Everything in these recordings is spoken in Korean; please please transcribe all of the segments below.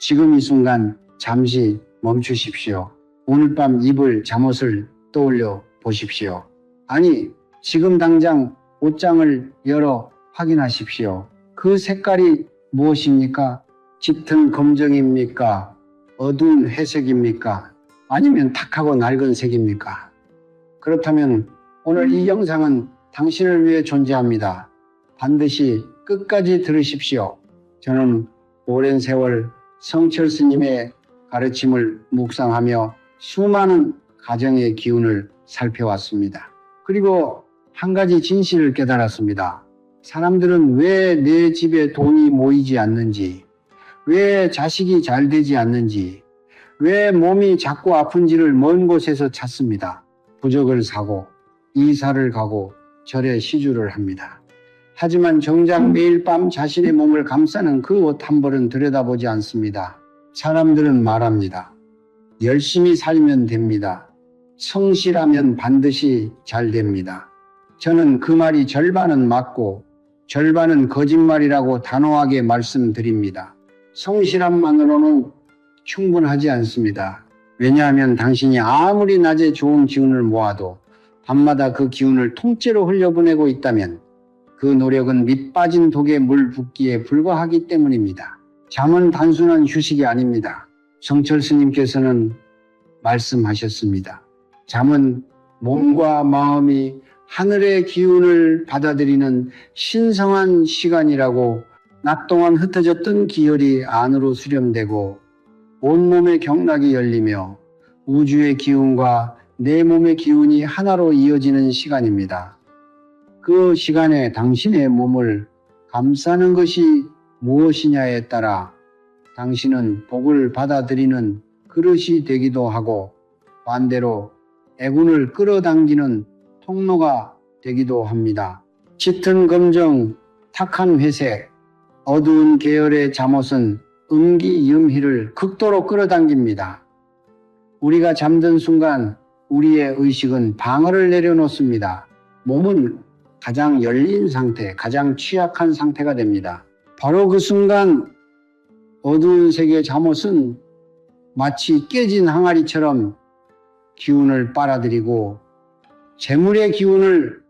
지금 이 순간 잠시 멈추십시오. 오늘 밤 입을 잠옷을 떠올려 보십시오. 아니, 지금 당장 옷장을 열어 확인하십시오. 그 색깔이 무엇입니까? 짙은 검정입니까? 어두운 회색입니까? 아니면 탁하고 낡은 색입니까? 그렇다면 오늘 이 영상은 당신을 위해 존재합니다. 반드시 끝까지 들으십시오. 저는 오랜 세월 성철 스님의 가르침을 묵상하며 수많은 가정의 기운을 살펴왔습니다. 그리고 한 가지 진실을 깨달았습니다. 사람들은 왜 내 집에 돈이 모이지 않는지, 왜 자식이 잘 되지 않는지, 왜 몸이 자꾸 아픈지를 먼 곳에서 찾습니다. 부적을 사고 이사를 가고 절에 시주를 합니다. 하지만 정작 매일 밤 자신의 몸을 감싸는 그 옷 한 벌은 들여다보지 않습니다. 사람들은 말합니다. 열심히 살면 됩니다. 성실하면 반드시 잘 됩니다. 저는 그 말이 절반은 맞고 절반은 거짓말이라고 단호하게 말씀드립니다. 성실함만으로는 충분하지 않습니다. 왜냐하면 당신이 아무리 낮에 좋은 기운을 모아도 밤마다 그 기운을 통째로 흘려보내고 있다면 그 노력은 밑 빠진 독에 물 붓기에 불과하기 때문입니다. 잠은 단순한 휴식이 아닙니다. 성철 스님께서는 말씀하셨습니다. 잠은 몸과 마음이 하늘의 기운을 받아들이는 신성한 시간이라고 낮 동안 흩어졌던 기혈이 안으로 수렴되고 온몸의 경락이 열리며 우주의 기운과 내 몸의 기운이 하나로 이어지는 시간입니다. 그 시간에 당신의 몸을 감싸는 것이 무엇이냐에 따라 당신은 복을 받아들이는 그릇이 되기도 하고 반대로 애군을 끌어당기는 통로가 되기도 합니다. 짙은 검정, 탁한 회색, 어두운 계열의 잠옷은 음기음희를 극도로 끌어당깁니다. 우리가 잠든 순간 우리의 의식은 방어를 내려놓습니다. 몸은 가장 열린 상태, 가장 취약한 상태가 됩니다. 바로 그 순간 어두운 색의 잠옷은 마치 깨진 항아리처럼 기운을 빨아들이고 재물의 기운을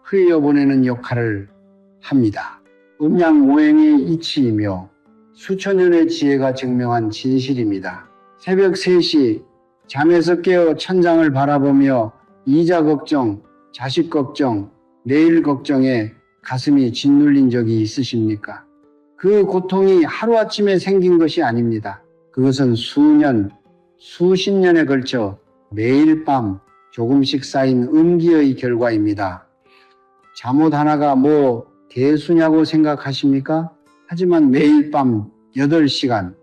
흘려보내는 역할을 합니다. 음양오행의 이치이며 수천 년의 지혜가 증명한 진실입니다. 새벽 3시 잠에서 깨어 천장을 바라보며 이자 걱정, 자식 걱정, 내일 걱정에 가슴이 짓눌린 적이 있으십니까? 그 고통이 하루아침에 생긴 것이 아닙니다. 그것은 수년, 수십 년에 걸쳐 매일 밤 조금씩 쌓인 음기의 결과입니다. 잠옷 하나가 뭐 대수냐고 생각하십니까? 하지만 매일 밤 8시간,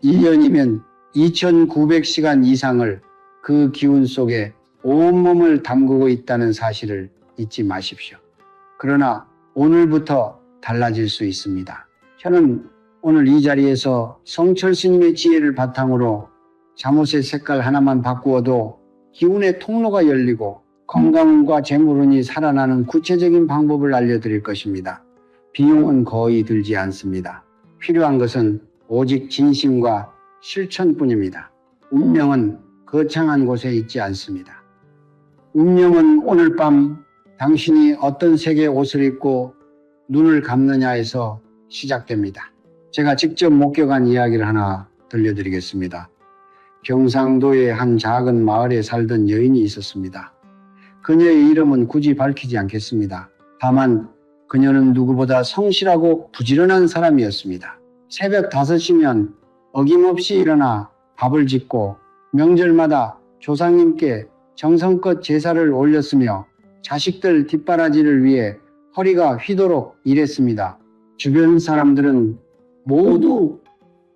1년이면 2900시간 이상을 그 기운 속에 온몸을 담그고 있다는 사실을 잊지 마십시오. 그러나 오늘부터 달라질 수 있습니다. 저는 오늘 이 자리에서 성철 스님의 지혜를 바탕으로 잠옷의 색깔 하나만 바꾸어도 기운의 통로가 열리고 건강과 재물운이 살아나는 구체적인 방법을 알려드릴 것입니다. 비용은 거의 들지 않습니다. 필요한 것은 오직 진심과 실천뿐입니다. 운명은 거창한 곳에 있지 않습니다. 운명은 오늘 밤 당신이 어떤 색의 옷을 입고 눈을 감느냐에서 시작됩니다. 제가 직접 목격한 이야기를 하나 들려드리겠습니다. 경상도의 한 작은 마을에 살던 여인이 있었습니다. 그녀의 이름은 굳이 밝히지 않겠습니다. 다만 그녀는 누구보다 성실하고 부지런한 사람이었습니다. 새벽 5시면 어김없이 일어나 밥을 짓고 명절마다 조상님께 정성껏 제사를 올렸으며 자식들 뒷바라지를 위해 허리가 휘도록 일했습니다. 주변 사람들은 모두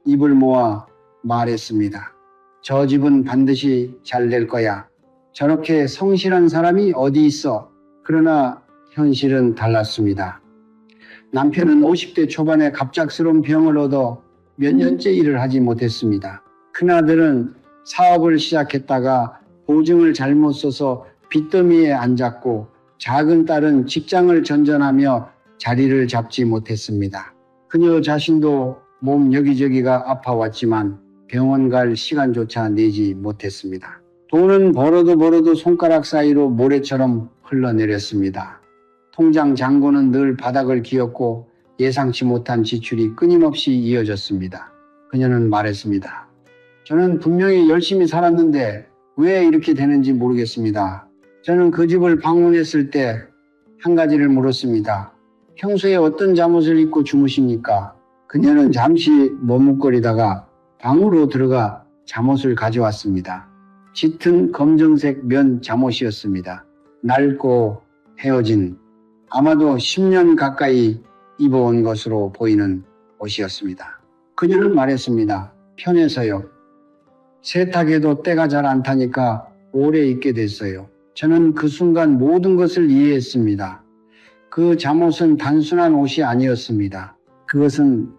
입을 모아 말했습니다. 저 집은 반드시 잘 될 거야. 저렇게 성실한 사람이 어디 있어. 그러나 현실은 달랐습니다. 남편은 50대 초반에 갑작스러운 병을 얻어 몇 년째 일을 하지 못했습니다. 큰아들은 사업을 시작했다가 보증을 잘못 써서 빚더미에 앉았고 작은 딸은 직장을 전전하며 자리를 잡지 못했습니다. 그녀 자신도 몸 여기저기가 아파왔지만 병원 갈 시간조차 내지 못했습니다. 돈은 벌어도 손가락 사이로 모래처럼 흘러내렸습니다. 통장 잔고는 늘 바닥을 기었고 예상치 못한 지출이 끊임없이 이어졌습니다. 그녀는 말했습니다. 저는 분명히 열심히 살았는데 왜 이렇게 되는지 모르겠습니다. 저는 그 집을 방문했을 때 한 가지를 물었습니다. 평소에 어떤 잠옷을 입고 주무십니까? 그녀는 잠시 머뭇거리다가 방으로 들어가 잠옷을 가져왔습니다. 짙은 검정색 면 잠옷이었습니다. 낡고 헤어진, 아마도 10년 가까이 입어온 것으로 보이는 옷이었습니다. 그녀는 말했습니다. 편해서요. 세탁해도 때가 잘 안 타니까 오래 입게 됐어요. 저는 그 순간 모든 것을 이해했습니다. 그 잠옷은 단순한 옷이 아니었습니다. 그것은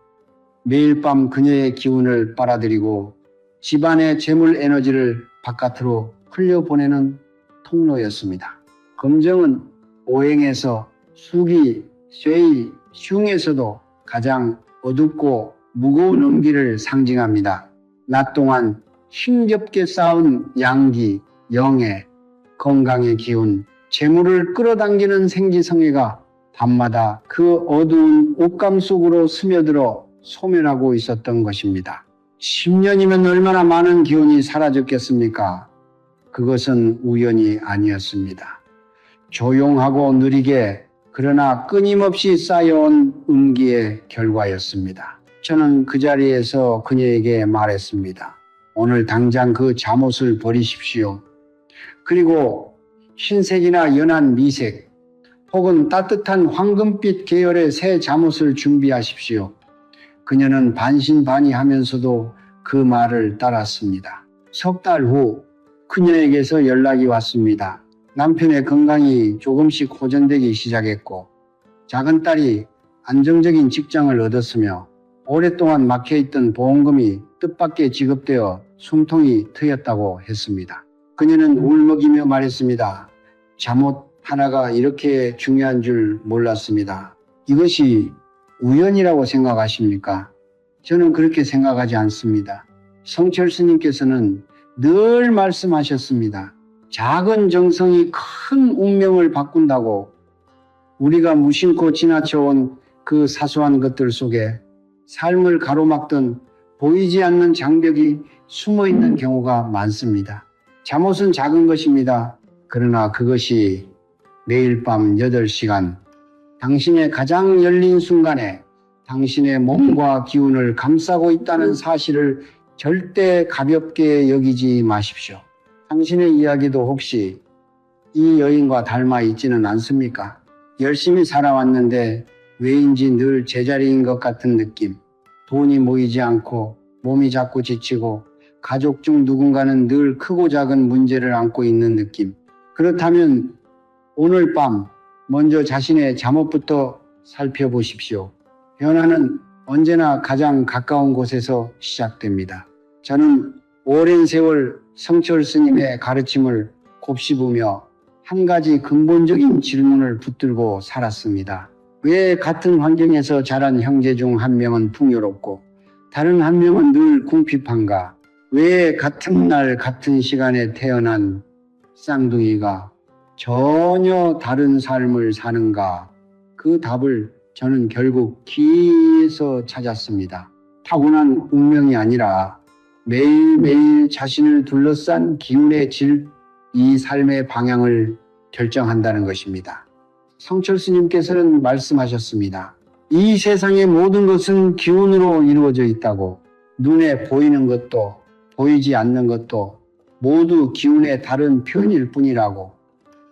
매일 밤 그녀의 기운을 빨아들이고 집안의 재물 에너지를 바깥으로 흘려보내는 통로였습니다. 검정은 오행에서 수기, 쇠의, 흉에서도 가장 어둡고 무거운 음기를 상징합니다. 낮 동안 힘겹게 쌓은 양기, 영의, 건강의 기운, 재물을 끌어당기는 생기성애가 밤마다 그 어두운 옷감 속으로 스며들어 소멸하고 있었던 것입니다. 10년이면 얼마나 많은 기운이 사라졌겠습니까? 그것은 우연이 아니었습니다. 조용하고 느리게 그러나 끊임없이 쌓여온 음기의 결과였습니다. 저는 그 자리에서 그녀에게 말했습니다. 오늘 당장 그 잠옷을 버리십시오. 그리고 흰색이나 연한 미색 혹은 따뜻한 황금빛 계열의 새 잠옷을 준비하십시오. 그녀는 반신반의하면서도 그 말을 따랐습니다. 석 달 후 그녀에게서 연락이 왔습니다. 남편의 건강이 조금씩 호전되기 시작했고 작은 딸이 안정적인 직장을 얻었으며 오랫동안 막혀있던 보험금이 뜻밖의 지급되어 숨통이 트였다고 했습니다. 그녀는 울먹이며 말했습니다. 잠옷 하나가 이렇게 중요한 줄 몰랐습니다. 이것이 우연이라고 생각하십니까? 저는 그렇게 생각하지 않습니다. 성철 스님께서는 늘 말씀하셨습니다. 작은 정성이 큰 운명을 바꾼다고. 우리가 무심코 지나쳐온 그 사소한 것들 속에 삶을 가로막던 보이지 않는 장벽이 숨어있는 경우가 많습니다. 잠옷은 작은 것입니다. 그러나 그것이 매일 밤 8시간 당신의 가장 열린 순간에 당신의 몸과 기운을 감싸고 있다는 사실을 절대 가볍게 여기지 마십시오. 당신의 이야기도 혹시 이 여인과 닮아 있지는 않습니까? 열심히 살아왔는데 왜인지 늘 제자리인 것 같은 느낌. 돈이 모이지 않고 몸이 자꾸 지치고 가족 중 누군가는 늘 크고 작은 문제를 안고 있는 느낌. 그렇다면 오늘 밤 먼저 자신의 잠옷부터 살펴보십시오. 변화는 언제나 가장 가까운 곳에서 시작됩니다. 저는 오랜 세월 성철 스님의 가르침을 곱씹으며 한 가지 근본적인 질문을 붙들고 살았습니다. 왜 같은 환경에서 자란 형제 중 한 명은 풍요롭고 다른 한 명은 늘 궁핍한가? 왜 같은 날 같은 시간에 태어난 쌍둥이가 전혀 다른 삶을 사는가? 그 답을 저는 결국 기에서 찾았습니다. 타고난 운명이 아니라 매일매일 자신을 둘러싼 기운의 질, 이 삶의 방향을 결정한다는 것입니다. 성철 스님께서는 말씀하셨습니다. 이 세상의 모든 것은 기운으로 이루어져 있다고. 눈에 보이는 것도 보이지 않는 것도 모두 기운의 다른 표현일 뿐이라고.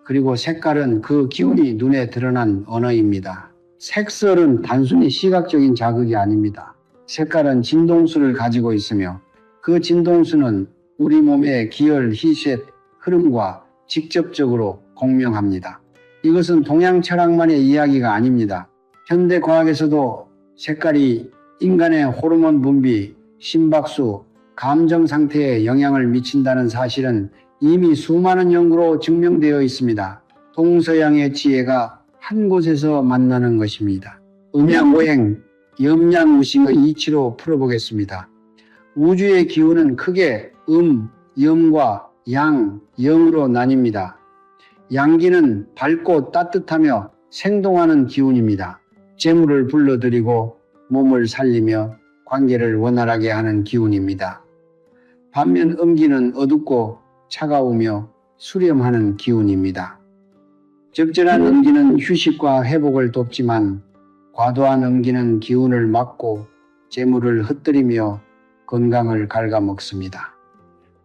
그리고 색깔은 그 기운이 눈에 드러난 언어입니다. 색설은 단순히 시각적인 자극이 아닙니다. 색깔은 진동수를 가지고 있으며 그 진동수는 우리 몸의 기혈, 희쇠, 흐름과 직접적으로 공명합니다. 이것은 동양 철학만의 이야기가 아닙니다. 현대 과학에서도 색깔이 인간의 호르몬 분비, 심박수, 감정 상태에 영향을 미친다는 사실은 이미 수많은 연구로 증명되어 있습니다. 동서양의 지혜가 한 곳에서 만나는 것입니다. 음양오행, 염양무식의 이치로 풀어보겠습니다. 우주의 기운은 크게 염과 양, 영으로 나뉩니다. 양기는 밝고 따뜻하며 생동하는 기운입니다. 재물을 불러들이고 몸을 살리며 관계를 원활하게 하는 기운입니다. 반면 음기는 어둡고 차가우며 수렴하는 기운입니다. 적절한 음기는 휴식과 회복을 돕지만 과도한 음기는 기운을 막고 재물을 흩뜨리며 건강을 갉아먹습니다.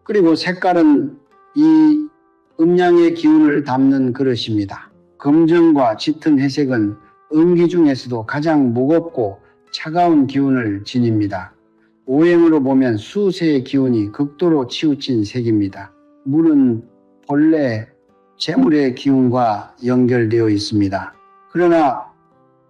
그리고 색깔은 이 음양의 기운을 담는 그릇입니다. 검정과 짙은 회색은 음기 중에서도 가장 무겁고 차가운 기운을 지닙니다. 오행으로 보면 수세의 기운이 극도로 치우친 색입니다. 물은 본래 재물의 기운과 연결되어 있습니다. 그러나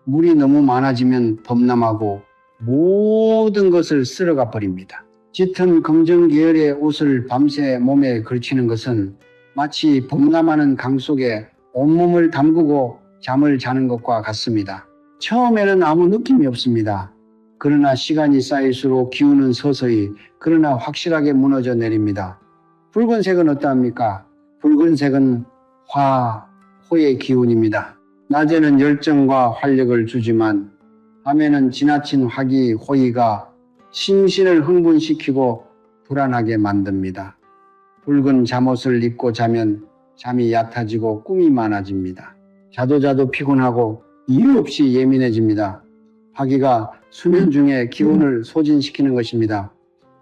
물이 너무 많아지면 범람하고 모든 것을 쓸어가 버립니다. 짙은 검정 계열의 옷을 밤새 몸에 걸치는 것은 마치 범람하는 강 속에 온몸을 담그고 잠을 자는 것과 같습니다. 처음에는 아무 느낌이 없습니다. 그러나 시간이 쌓일수록 기운은 서서히 그러나 확실하게 무너져 내립니다. 붉은색은 어떠합니까? 붉은색은 호의 기운입니다. 낮에는 열정과 활력을 주지만 밤에는 지나친 화기, 호의가 심신을 흥분시키고 불안하게 만듭니다. 붉은 잠옷을 입고 자면 잠이 얕아지고 꿈이 많아집니다. 자도 피곤하고 이유 없이 예민해집니다. 화기가 수면 중에 기운을 소진시키는 것입니다.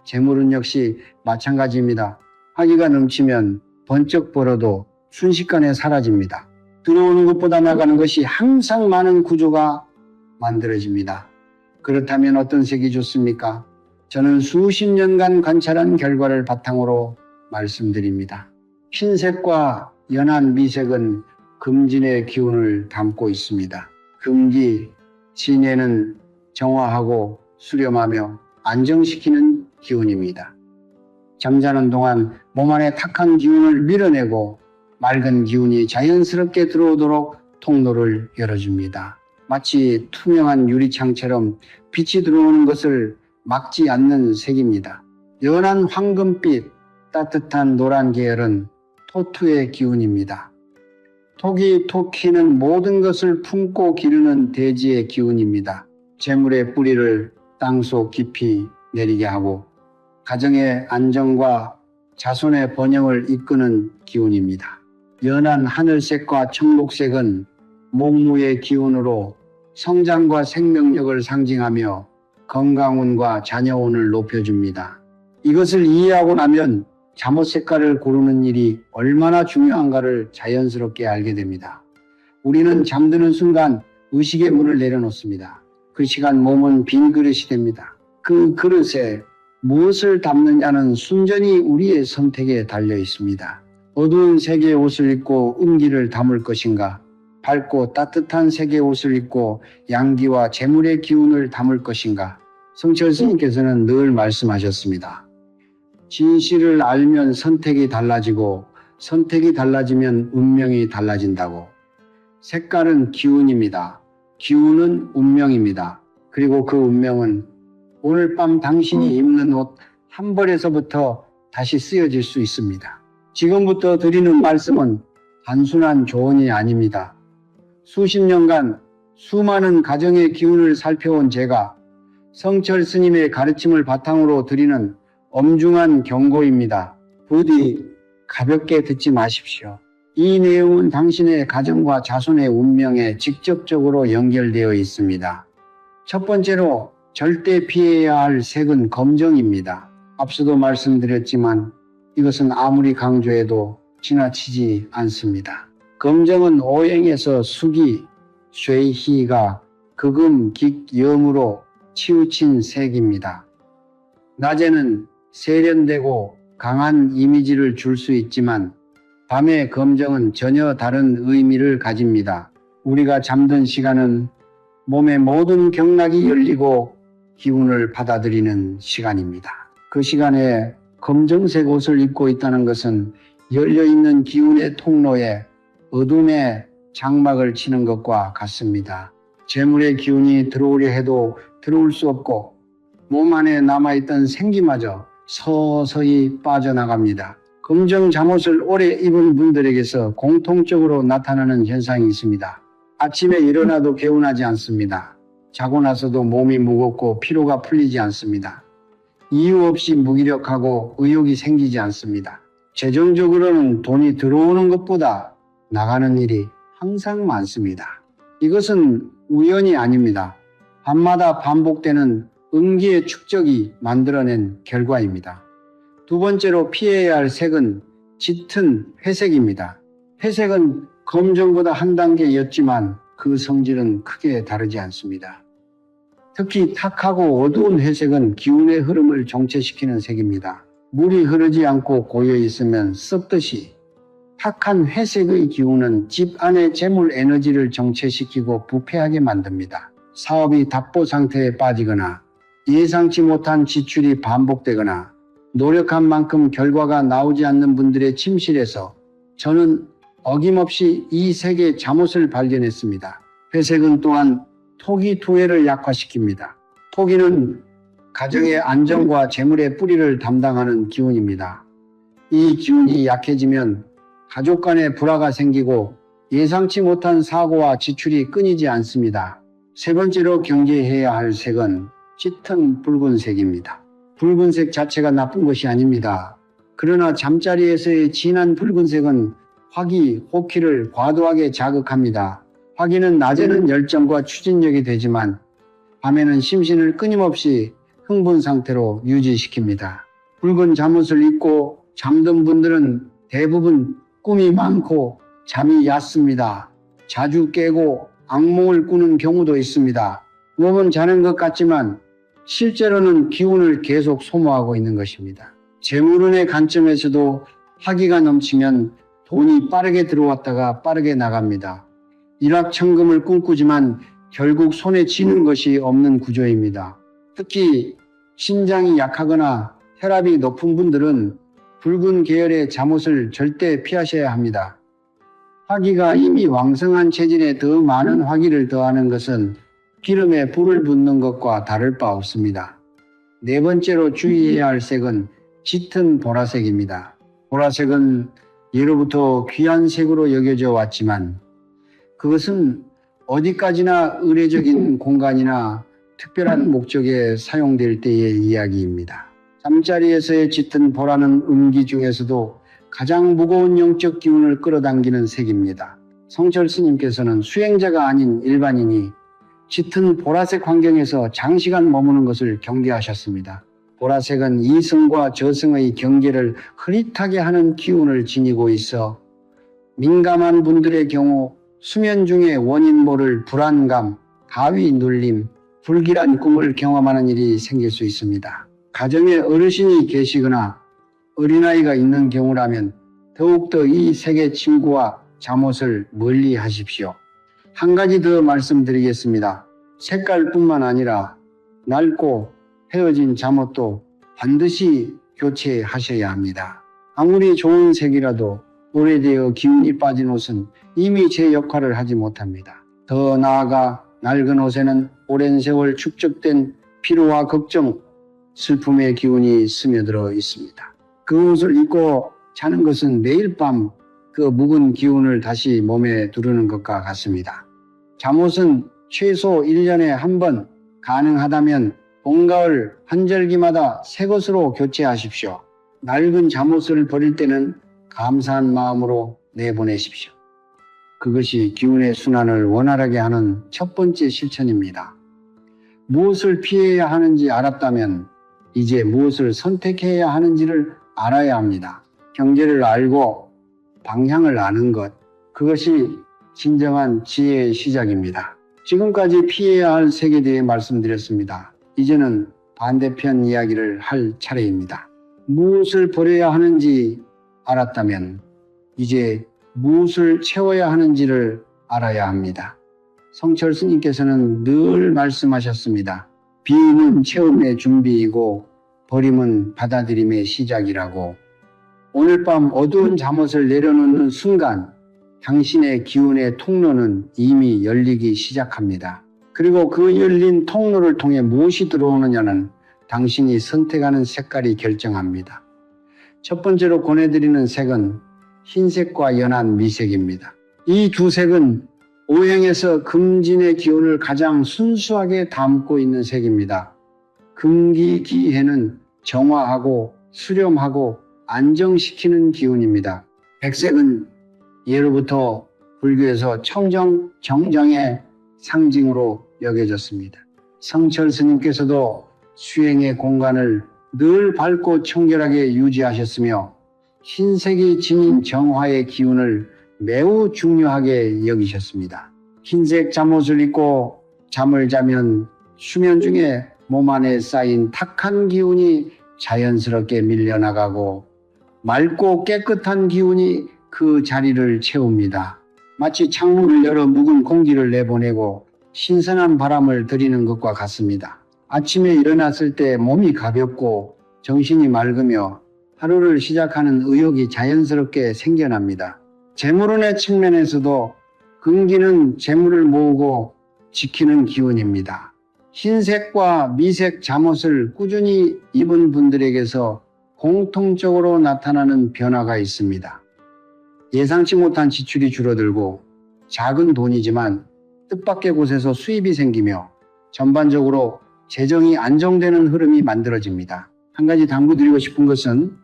재물은 역시 마찬가지입니다. 화기가 넘치면 번쩍 벌어도 순식간에 사라집니다. 들어오는 것보다 나가는 것이 항상 많은 구조가 만들어집니다. 그렇다면 어떤 색이 좋습니까? 저는 수십 년간 관찰한 결과를 바탕으로 말씀드립니다. 흰색과 연한 미색은 금진의 기운을 담고 있습니다. 금기, 진해는 정화하고 수렴하며 안정시키는 기운입니다. 잠자는 동안 몸 안에 탁한 기운을 밀어내고 맑은 기운이 자연스럽게 들어오도록 통로를 열어줍니다. 마치 투명한 유리창처럼 빛이 들어오는 것을 막지 않는 색입니다. 연한 황금빛, 따뜻한 노란 계열은 토투의 기운입니다. 토기는 모든 것을 품고 기르는 대지의 기운입니다. 재물의 뿌리를 땅속 깊이 내리게 하고 가정의 안정과 자손의 번영을 이끄는 기운입니다. 연한 하늘색과 청록색은 목무의 기운으로 성장과 생명력을 상징하며 건강운과 자녀운을 높여줍니다. 이것을 이해하고 나면 잠옷 색깔을 고르는 일이 얼마나 중요한가를 자연스럽게 알게 됩니다. 우리는 잠드는 순간 의식의 문을 내려놓습니다. 그 시간 몸은 빈 그릇이 됩니다. 그 그릇에 무엇을 담느냐는 순전히 우리의 선택에 달려 있습니다. 어두운 색의 옷을 입고 음기를 담을 것인가? 밝고 따뜻한 색의 옷을 입고 양기와 재물의 기운을 담을 것인가? 성철 스님께서는 늘 말씀하셨습니다. 진실을 알면 선택이 달라지고 선택이 달라지면 운명이 달라진다고. 색깔은 기운입니다. 기운은 운명입니다. 그리고 그 운명은 오늘 밤 당신이 입는 옷 한 벌에서부터 다시 쓰여질 수 있습니다. 지금부터 드리는 말씀은 단순한 조언이 아닙니다. 수십 년간 수많은 가정의 기운을 살펴온 제가 성철 스님의 가르침을 바탕으로 드리는 엄중한 경고입니다. 부디 가볍게 듣지 마십시오. 이 내용은 당신의 가정과 자손의 운명에 직접적으로 연결되어 있습니다. 첫 번째로 절대 피해야 할 색은 검정입니다. 앞서도 말씀드렸지만 이것은 아무리 강조해도 지나치지 않습니다. 검정은 오행에서 수기, 쇠희가 극음, 기, 염으로 치우친 색입니다. 낮에는 세련되고 강한 이미지를 줄 수 있지만 밤의 검정은 전혀 다른 의미를 가집니다. 우리가 잠든 시간은 몸의 모든 경락이 열리고 기운을 받아들이는 시간입니다. 그 시간에 검정색 옷을 입고 있다는 것은 열려있는 기운의 통로에 어둠의 장막을 치는 것과 같습니다. 재물의 기운이 들어오려 해도 들어올 수 없고 몸 안에 남아있던 생기마저 서서히 빠져나갑니다. 검정 잠옷을 오래 입은 분들에게서 공통적으로 나타나는 현상이 있습니다. 아침에 일어나도 개운하지 않습니다. 자고 나서도 몸이 무겁고 피로가 풀리지 않습니다. 이유 없이 무기력하고 의욕이 생기지 않습니다. 재정적으로는 돈이 들어오는 것보다 나가는 일이 항상 많습니다. 이것은 우연이 아닙니다. 밤마다 반복되는 음기의 축적이 만들어낸 결과입니다. 두 번째로 피해야 할 색은 짙은 회색입니다. 회색은 검정보다 한 단계 옅지만 그 성질은 크게 다르지 않습니다. 특히 탁하고 어두운 회색은 기운의 흐름을 정체시키는 색입니다. 물이 흐르지 않고 고여 있으면 썩듯이 탁한 회색의 기운은 집 안의 재물 에너지를 정체시키고 부패하게 만듭니다. 사업이 답보 상태에 빠지거나 예상치 못한 지출이 반복되거나 노력한 만큼 결과가 나오지 않는 분들의 침실에서 저는 어김없이 이 색의 잠옷을 발견했습니다. 회색은 또한 토기 투해를 약화시킵니다. 토기는 가정의 안정과 재물의 뿌리를 담당하는 기운입니다. 이 기운이 약해지면 가족 간에 불화가 생기고 예상치 못한 사고와 지출이 끊이지 않습니다. 세 번째로 경계해야 할 색은 짙은 붉은색입니다. 붉은색 자체가 나쁜 것이 아닙니다. 그러나 잠자리에서의 진한 붉은색은 화기, 호기를 과도하게 자극합니다. 화기는 낮에는 열정과 추진력이 되지만 밤에는 심신을 끊임없이 흥분 상태로 유지시킵니다. 붉은 잠옷을 입고 잠든 분들은 대부분 꿈이 많고 잠이 얕습니다. 자주 깨고 악몽을 꾸는 경우도 있습니다. 몸은 자는 것 같지만 실제로는 기운을 계속 소모하고 있는 것입니다. 재물운의 관점에서도 화기가 넘치면 돈이 빠르게 들어왔다가 빠르게 나갑니다. 일확천금을 꿈꾸지만 결국 손에 쥐는 것이 없는 구조입니다. 특히 신장이 약하거나 혈압이 높은 분들은 붉은 계열의 잠옷을 절대 피하셔야 합니다. 화기가 이미 왕성한 체질에 더 많은 화기를 더하는 것은 기름에 불을 붓는 것과 다를 바 없습니다. 네 번째로 주의해야 할 색은 짙은 보라색입니다. 보라색은 예로부터 귀한 색으로 여겨져 왔지만 그것은 어디까지나 의례적인 공간이나 특별한 목적에 사용될 때의 이야기입니다. 잠자리에서의 짙은 보라는 음기 중에서도 가장 무거운 영적 기운을 끌어당기는 색입니다. 성철 스님께서는 수행자가 아닌 일반인이 짙은 보라색 환경에서 장시간 머무는 것을 경계하셨습니다. 보라색은 이승과 저승의 경계를 흐릿하게 하는 기운을 지니고 있어 민감한 분들의 경우 수면 중에 원인 모를 불안감, 가위 눌림, 불길한 꿈을 경험하는 일이 생길 수 있습니다. 가정에 어르신이 계시거나 어린아이가 있는 경우라면 더욱더 이 색의 침구와 잠옷을 멀리 하십시오. 한 가지 더 말씀드리겠습니다. 색깔뿐만 아니라 낡고 헤어진 잠옷도 반드시 교체하셔야 합니다. 아무리 좋은 색이라도 오래되어 기운이 빠진 옷은 이미 제 역할을 하지 못합니다. 더 나아가 낡은 옷에는 오랜 세월 축적된 피로와 걱정, 슬픔의 기운이 스며들어 있습니다. 그 옷을 입고 자는 것은 매일 밤 그 묵은 기운을 다시 몸에 두르는 것과 같습니다. 잠옷은 최소 1년에 한 번, 가능하다면 봄, 가을, 한절기마다 새 것으로 교체하십시오. 낡은 잠옷을 버릴 때는 감사한 마음으로 내보내십시오. 그것이 기운의 순환을 원활하게 하는 첫 번째 실천입니다. 무엇을 피해야 하는지 알았다면 이제 무엇을 선택해야 하는지를 알아야 합니다. 경계를 알고 방향을 아는 것, 그것이 진정한 지혜의 시작입니다. 지금까지 피해야 할 색에 대해 말씀드렸습니다. 이제는 반대편 이야기를 할 차례입니다. 무엇을 버려야 하는지 알았다면 이제 무엇을 채워야 하는지를 알아야 합니다. 성철 스님께서는 늘 말씀하셨습니다. 비유는 체험의 준비이고 버림은 받아들임의 시작이라고. 오늘 밤 어두운 잠옷을 내려놓는 순간 당신의 기운의 통로는 이미 열리기 시작합니다. 그리고 그 열린 통로를 통해 무엇이 들어오느냐는 당신이 선택하는 색깔이 결정합니다. 첫 번째로 권해드리는 색은 흰색과 연한 미색입니다. 이 두 색은 오행에서 금진의 기운을 가장 순수하게 담고 있는 색입니다. 금기기해는 정화하고 수렴하고 안정시키는 기운입니다. 백색은 예로부터 불교에서 청정, 정정의 상징으로 여겨졌습니다. 성철 스님께서도 수행의 공간을 늘 밝고 청결하게 유지하셨으며 흰색이 지닌 정화의 기운을 매우 중요하게 여기셨습니다. 흰색 잠옷을 입고 잠을 자면 수면 중에 몸 안에 쌓인 탁한 기운이 자연스럽게 밀려나가고 맑고 깨끗한 기운이 그 자리를 채웁니다. 마치 창문을 열어 묵은 공기를 내보내고 신선한 바람을 들이는 것과 같습니다. 아침에 일어났을 때 몸이 가볍고 정신이 맑으며 하루를 시작하는 의욕이 자연스럽게 생겨납니다. 재물운의 측면에서도 금기는 재물을 모으고 지키는 기운입니다. 흰색과 미색 잠옷을 꾸준히 입은 분들에게서 공통적으로 나타나는 변화가 있습니다. 예상치 못한 지출이 줄어들고 작은 돈이지만 뜻밖의 곳에서 수입이 생기며 전반적으로 재정이 안정되는 흐름이 만들어집니다. 한 가지 당부드리고 싶은 것은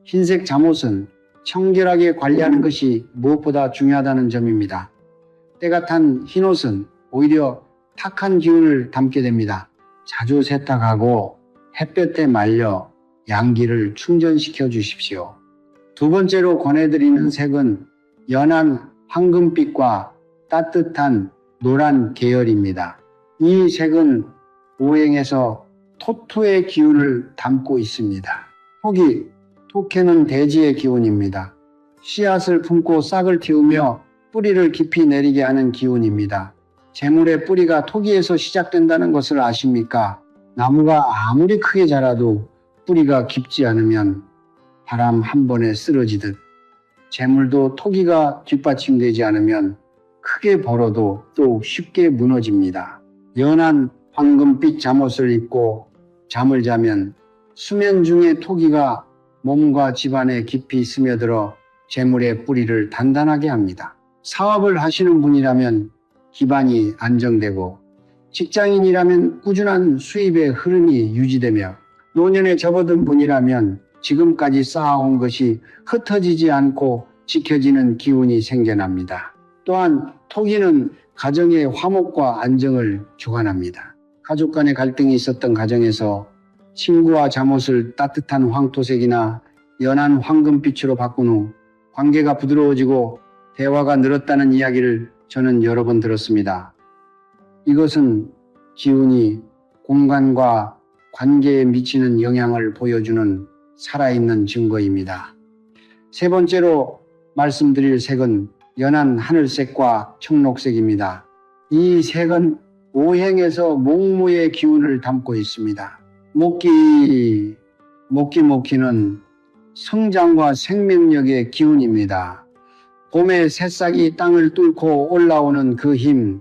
흰색 잠옷은 청결하게 관리하는 것이 무엇보다 중요하다는 점입니다. 때가 탄 흰옷은 오히려 탁한 기운을 담게 됩니다. 자주 세탁하고 햇볕에 말려 양기를 충전시켜 주십시오. 두 번째로 권해드리는 색은 연한 황금빛과 따뜻한 노란 계열입니다. 이 색은 오행에서 토토의 기운을 담고 있습니다. 토케는 대지의 기운입니다. 씨앗을 품고 싹을 틔우며 뿌리를 깊이 내리게 하는 기운입니다. 재물의 뿌리가 토기에서 시작된다는 것을 아십니까? 나무가 아무리 크게 자라도 뿌리가 깊지 않으면 바람 한 번에 쓰러지듯 재물도 토기가 뒷받침되지 않으면 크게 벌어도 또 쉽게 무너집니다. 연한 황금빛 잠옷을 입고 잠을 자면 수면 중에 토기가 몸과 집안에 깊이 스며들어 재물의 뿌리를 단단하게 합니다. 사업을 하시는 분이라면 기반이 안정되고 직장인이라면 꾸준한 수입의 흐름이 유지되며 노년에 접어든 분이라면 지금까지 쌓아온 것이 흩어지지 않고 지켜지는 기운이 생겨납니다. 또한 토기는 가정의 화목과 안정을 주관합니다. 가족 간의 갈등이 있었던 가정에서 친구와 잠옷을 따뜻한 황토색이나 연한 황금빛으로 바꾼 후 관계가 부드러워지고 대화가 늘었다는 이야기를 저는 여러 번 들었습니다. 이것은 기운이 공간과 관계에 미치는 영향을 보여주는 살아있는 증거입니다. 세 번째로 말씀드릴 색은 연한 하늘색과 청록색입니다. 이 색은 오행에서 목무의 기운을 담고 있습니다. 목기는 성장과 생명력의 기운입니다. 봄에 새싹이 땅을 뚫고 올라오는 그 힘,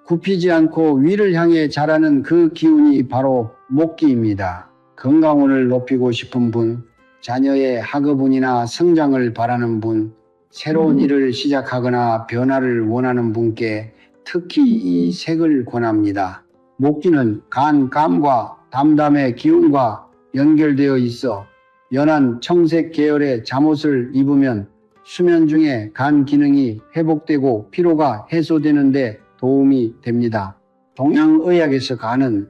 굽히지 않고 위를 향해 자라는 그 기운이 바로 목기입니다. 건강운을 높이고 싶은 분, 자녀의 학업운이나 성장을 바라는 분, 새로운 일을 시작하거나 변화를 원하는 분께 특히 이 색을 권합니다. 목기는 간, 감과 담담의 기운과 연결되어 있어 연한 청색 계열의 잠옷을 입으면 수면 중에 간 기능이 회복되고 피로가 해소되는 데 도움이 됩니다. 동양의학에서 간은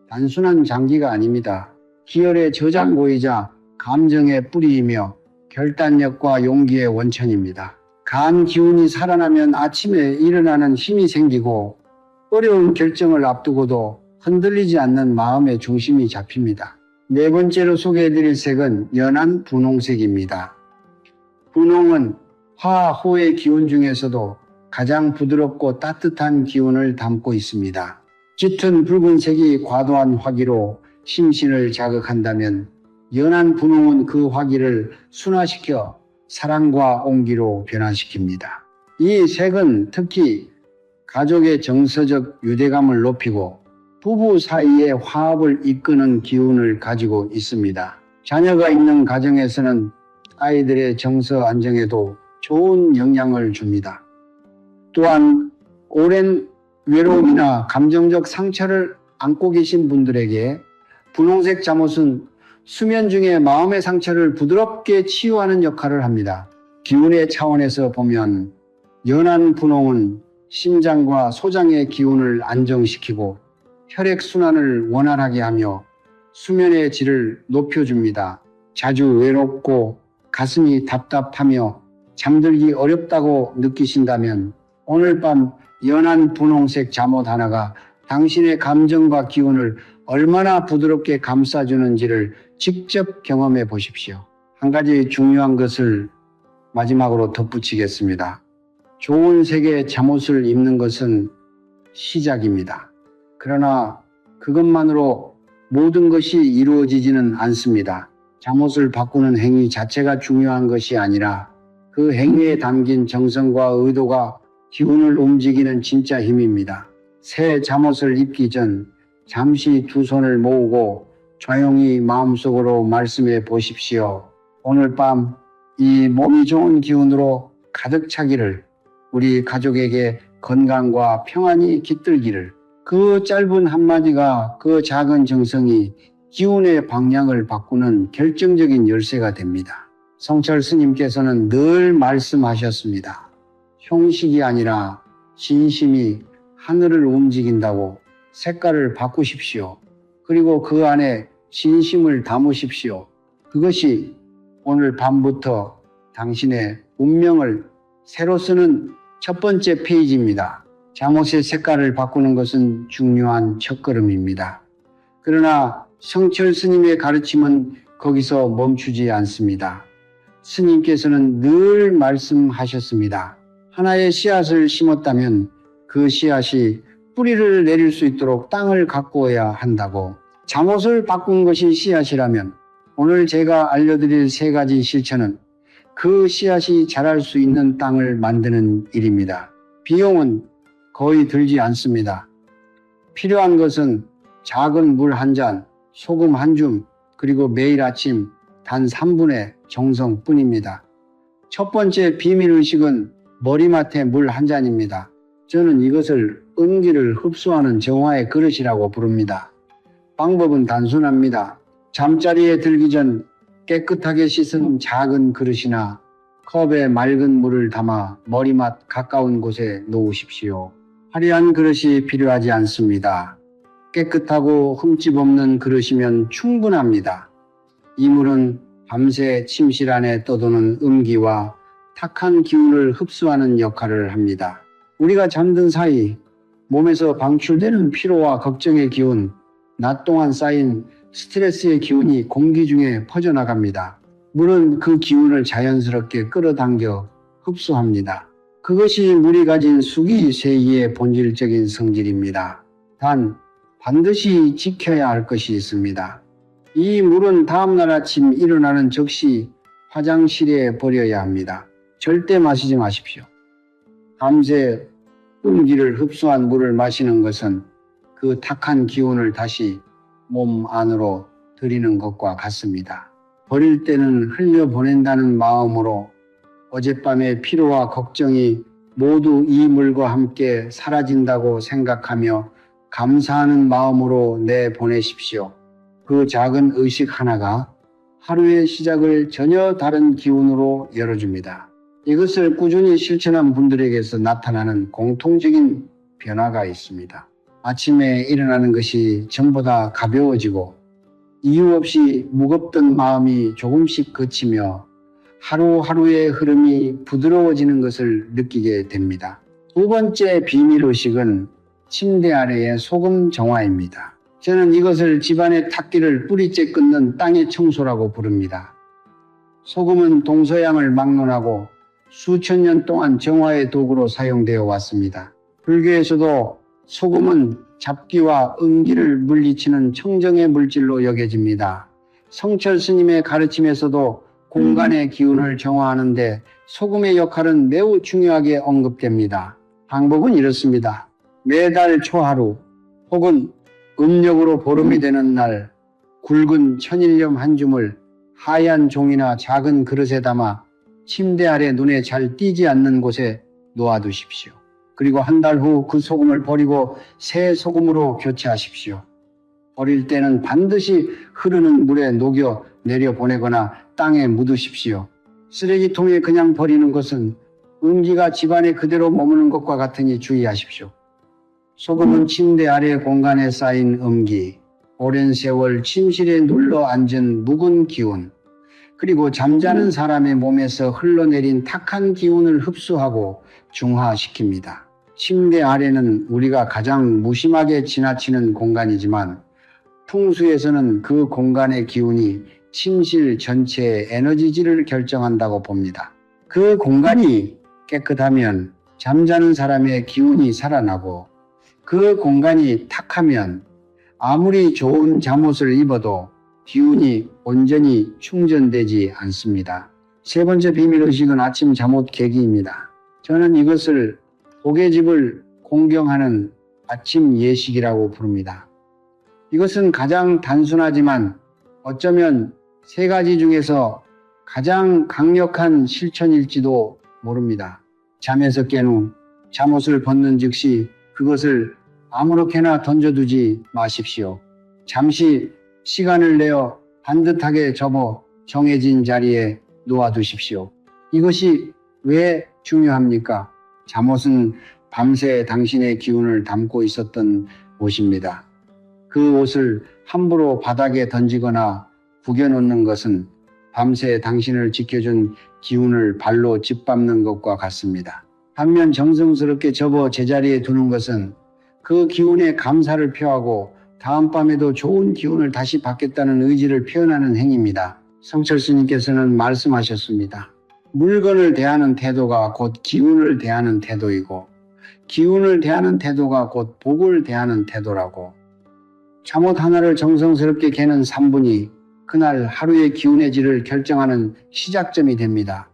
단순한 장기가 아닙니다. 기혈의 저장고이자 감정의 뿌리이며 결단력과 용기의 원천입니다. 간 기운이 살아나면 아침에 일어나는 힘이 생기고 어려운 결정을 앞두고도 흔들리지 않는 마음의 중심이 잡힙니다. 네 번째로 소개해드릴 색은 연한 분홍색입니다. 분홍은 화, 호의 기운 중에서도 가장 부드럽고 따뜻한 기운을 담고 있습니다. 짙은 붉은색이 과도한 화기로 심신을 자극한다면 연한 분홍은 그 화기를 순화시켜 사랑과 온기로 변화시킵니다. 이 색은 특히 가족의 정서적 유대감을 높이고 부부 사이의 화합을 이끄는 기운을 가지고 있습니다. 자녀가 있는 가정에서는 아이들의 정서 안정에도 좋은 영향을 줍니다. 또한 오랜 외로움이나 감정적 상처를 안고 계신 분들에게 분홍색 잠옷은 수면 중에 마음의 상처를 부드럽게 치유하는 역할을 합니다. 기운의 차원에서 보면 연한 분홍은 심장과 소장의 기운을 안정시키고 혈액순환을 원활하게 하며 수면의 질을 높여줍니다. 자주 외롭고 가슴이 답답하며 잠들기 어렵다고 느끼신다면 오늘 밤 연한 분홍색 잠옷 하나가 당신의 감정과 기운을 얼마나 부드럽게 감싸주는지를 직접 경험해 보십시오. 한 가지 중요한 것을 마지막으로 덧붙이겠습니다. 좋은 색의 잠옷을 입는 것은 시작입니다. 그러나 그것만으로 모든 것이 이루어지지는 않습니다. 잠옷을 바꾸는 행위 자체가 중요한 것이 아니라 그 행위에 담긴 정성과 의도가 기운을 움직이는 진짜 힘입니다. 새 잠옷을 입기 전 잠시 두 손을 모으고 조용히 마음속으로 말씀해 보십시오. 오늘 밤 이 몸이 좋은 기운으로 가득 차기를, 우리 가족에게 건강과 평안이 깃들기를. 그 짧은 한마디가, 그 작은 정성이 기운의 방향을 바꾸는 결정적인 열쇠가 됩니다. 성철 스님께서는 늘 말씀하셨습니다. 형식이 아니라 진심이 하늘을 움직인다고. 색깔을 바꾸십시오. 그리고 그 안에 진심을 담으십시오. 그것이 오늘 밤부터 당신의 운명을 새로 쓰는 첫 번째 페이지입니다. 잠옷의 색깔을 바꾸는 것은 중요한 첫걸음입니다. 그러나 성철 스님의 가르침은 거기서 멈추지 않습니다. 스님께서는 늘 말씀하셨습니다. 하나의 씨앗을 심었다면 그 씨앗이 뿌리를 내릴 수 있도록 땅을 가꾸어야 한다고. 잠옷을 바꾼 것이 씨앗이라면 오늘 제가 알려드릴 세 가지 실천은 그 씨앗이 자랄 수 있는 땅을 만드는 일입니다. 비용은 거의 들지 않습니다. 필요한 것은 작은 물 한 잔, 소금 한 줌, 그리고 매일 아침 단 3분의 정성뿐입니다. 첫 번째 비밀의식은 머리맡에 물 한 잔입니다. 저는 이것을 은기를 흡수하는 정화의 그릇이라고 부릅니다. 방법은 단순합니다. 잠자리에 들기 전 깨끗하게 씻은 작은 그릇이나 컵에 맑은 물을 담아 머리맡 가까운 곳에 놓으십시오. 화려한 그릇이 필요하지 않습니다. 깨끗하고 흠집 없는 그릇이면 충분합니다. 이 물은 밤새 침실 안에 떠도는 음기와 탁한 기운을 흡수하는 역할을 합니다. 우리가 잠든 사이 몸에서 방출되는 피로와 걱정의 기운, 낮 동안 쌓인 스트레스의 기운이 공기 중에 퍼져나갑니다. 물은 그 기운을 자연스럽게 끌어당겨 흡수합니다. 그것이 물이 가진 수기세이의 본질적인 성질입니다. 단 반드시 지켜야 할 것이 있습니다. 이 물은 다음날 아침 일어나는 즉시 화장실에 버려야 합니다. 절대 마시지 마십시오. 밤새 음기를 흡수한 물을 마시는 것은 그 탁한 기운을 다시 몸 안으로 들이는 것과 같습니다. 버릴 때는 흘려보낸다는 마음으로 어젯밤의 피로와 걱정이 모두 이 물과 함께 사라진다고 생각하며 감사하는 마음으로 내보내십시오. 그 작은 의식 하나가 하루의 시작을 전혀 다른 기운으로 열어줍니다. 이것을 꾸준히 실천한 분들에게서 나타나는 공통적인 변화가 있습니다. 아침에 일어나는 것이 전보다 가벼워지고 이유 없이 무겁던 마음이 조금씩 그치며 하루하루의 흐름이 부드러워지는 것을 느끼게 됩니다. 두 번째 비밀의식은 침대 아래의 소금 정화입니다. 저는 이것을 집안의 탁기를 뿌리째 끊는 땅의 청소라고 부릅니다. 소금은 동서양을 막론하고 수천 년 동안 정화의 도구로 사용되어 왔습니다. 불교에서도 소금은 잡기와 음기를 물리치는 청정의 물질로 여겨집니다. 성철 스님의 가르침에서도 공간의 기운을 정화하는 데 소금의 역할은 매우 중요하게 언급됩니다. 방법은 이렇습니다. 매달 초하루 혹은 음력으로 보름이 되는 날 굵은 천일염 한 줌을 하얀 종이나 작은 그릇에 담아 침대 아래 눈에 잘 띄지 않는 곳에 놓아두십시오. 그리고 한 달 후 그 소금을 버리고 새 소금으로 교체하십시오. 버릴 때는 반드시 흐르는 물에 녹여 내려보내거나 땅에 묻으십시오. 쓰레기통에 그냥 버리는 것은 음기가 집안에 그대로 머무는 것과 같으니 주의하십시오. 소금은 침대 아래 공간에 쌓인 음기, 오랜 세월 침실에 눌러 앉은 묵은 기운, 그리고 잠자는 사람의 몸에서 흘러내린 탁한 기운을 흡수하고 중화시킵니다. 침대 아래는 우리가 가장 무심하게 지나치는 공간이지만 풍수에서는 그 공간의 기운이 침실 전체의 에너지질을 결정한다고 봅니다. 그 공간이 깨끗하면 잠자는 사람의 기운이 살아나고 그 공간이 탁하면 아무리 좋은 잠옷을 입어도 기운이 온전히 충전되지 않습니다. 세 번째 비밀의식은 아침 잠옷 계기입니다. 저는 이것을 고개집을 공경하는 아침 예식이라고 부릅니다. 이것은 가장 단순하지만 어쩌면 세 가지 중에서 가장 강력한 실천일지도 모릅니다. 잠에서 깬 후 잠옷을 벗는 즉시 그것을 아무렇게나 던져두지 마십시오. 잠시 시간을 내어 반듯하게 접어 정해진 자리에 놓아두십시오. 이것이 왜 중요합니까? 잠옷은 밤새 당신의 기운을 담고 있었던 옷입니다. 그 옷을 함부로 바닥에 던지거나 구겨놓는 것은 밤새 당신을 지켜준 기운을 발로 짓밟는 것과 같습니다. 반면 정성스럽게 접어 제자리에 두는 것은 그 기운에 감사를 표하고 다음 밤에도 좋은 기운을 다시 받겠다는 의지를 표현하는 행위입니다. 성철스님께서는 말씀하셨습니다. 물건을 대하는 태도가 곧 기운을 대하는 태도이고 기운을 대하는 태도가 곧 복을 대하는 태도라고. 잠옷 하나를 정성스럽게 개는 3분이 그날 하루의 기운의 질을 결정하는 시작점이 됩니다.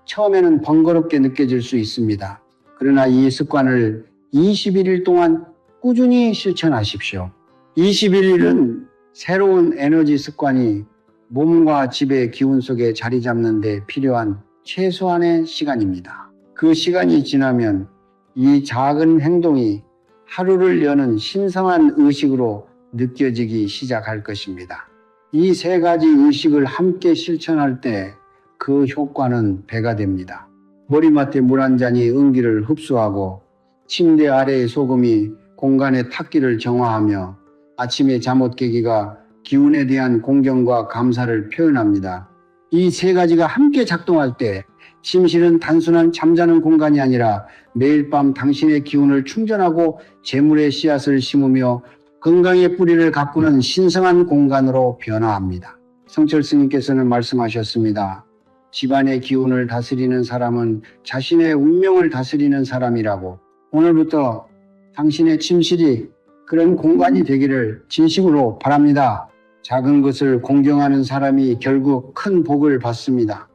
처음에는 번거롭게 느껴질 수 있습니다. 그러나 이 습관을 21일 동안 꾸준히 실천하십시오. 21일은 새로운 에너지 습관이 몸과 집의 기운 속에 자리 잡는 데 필요한 최소한의 시간입니다. 그 시간이 지나면 이 작은 행동이 하루를 여는 신성한 의식으로 느껴지기 시작할 것입니다. 이 세 가지 의식을 함께 실천할 때 그 효과는 배가 됩니다. 머리맡에 물 한 잔이 음기를 흡수하고 침대 아래의 소금이 공간의 탁기를 정화하며 아침의 잠옷 깨기가 기운에 대한 공경과 감사를 표현합니다. 이 세 가지가 함께 작동할 때 침실은 단순한 잠자는 공간이 아니라 매일 밤 당신의 기운을 충전하고 재물의 씨앗을 심으며 건강의 뿌리를 가꾸는 신성한 공간으로 변화합니다. 성철스님께서는 말씀하셨습니다. 집안의 기운을 다스리는 사람은 자신의 운명을 다스리는 사람이라고. 오늘부터 당신의 침실이 그런 공간이 되기를 진심으로 바랍니다. 작은 것을 공경하는 사람이 결국 큰 복을 받습니다.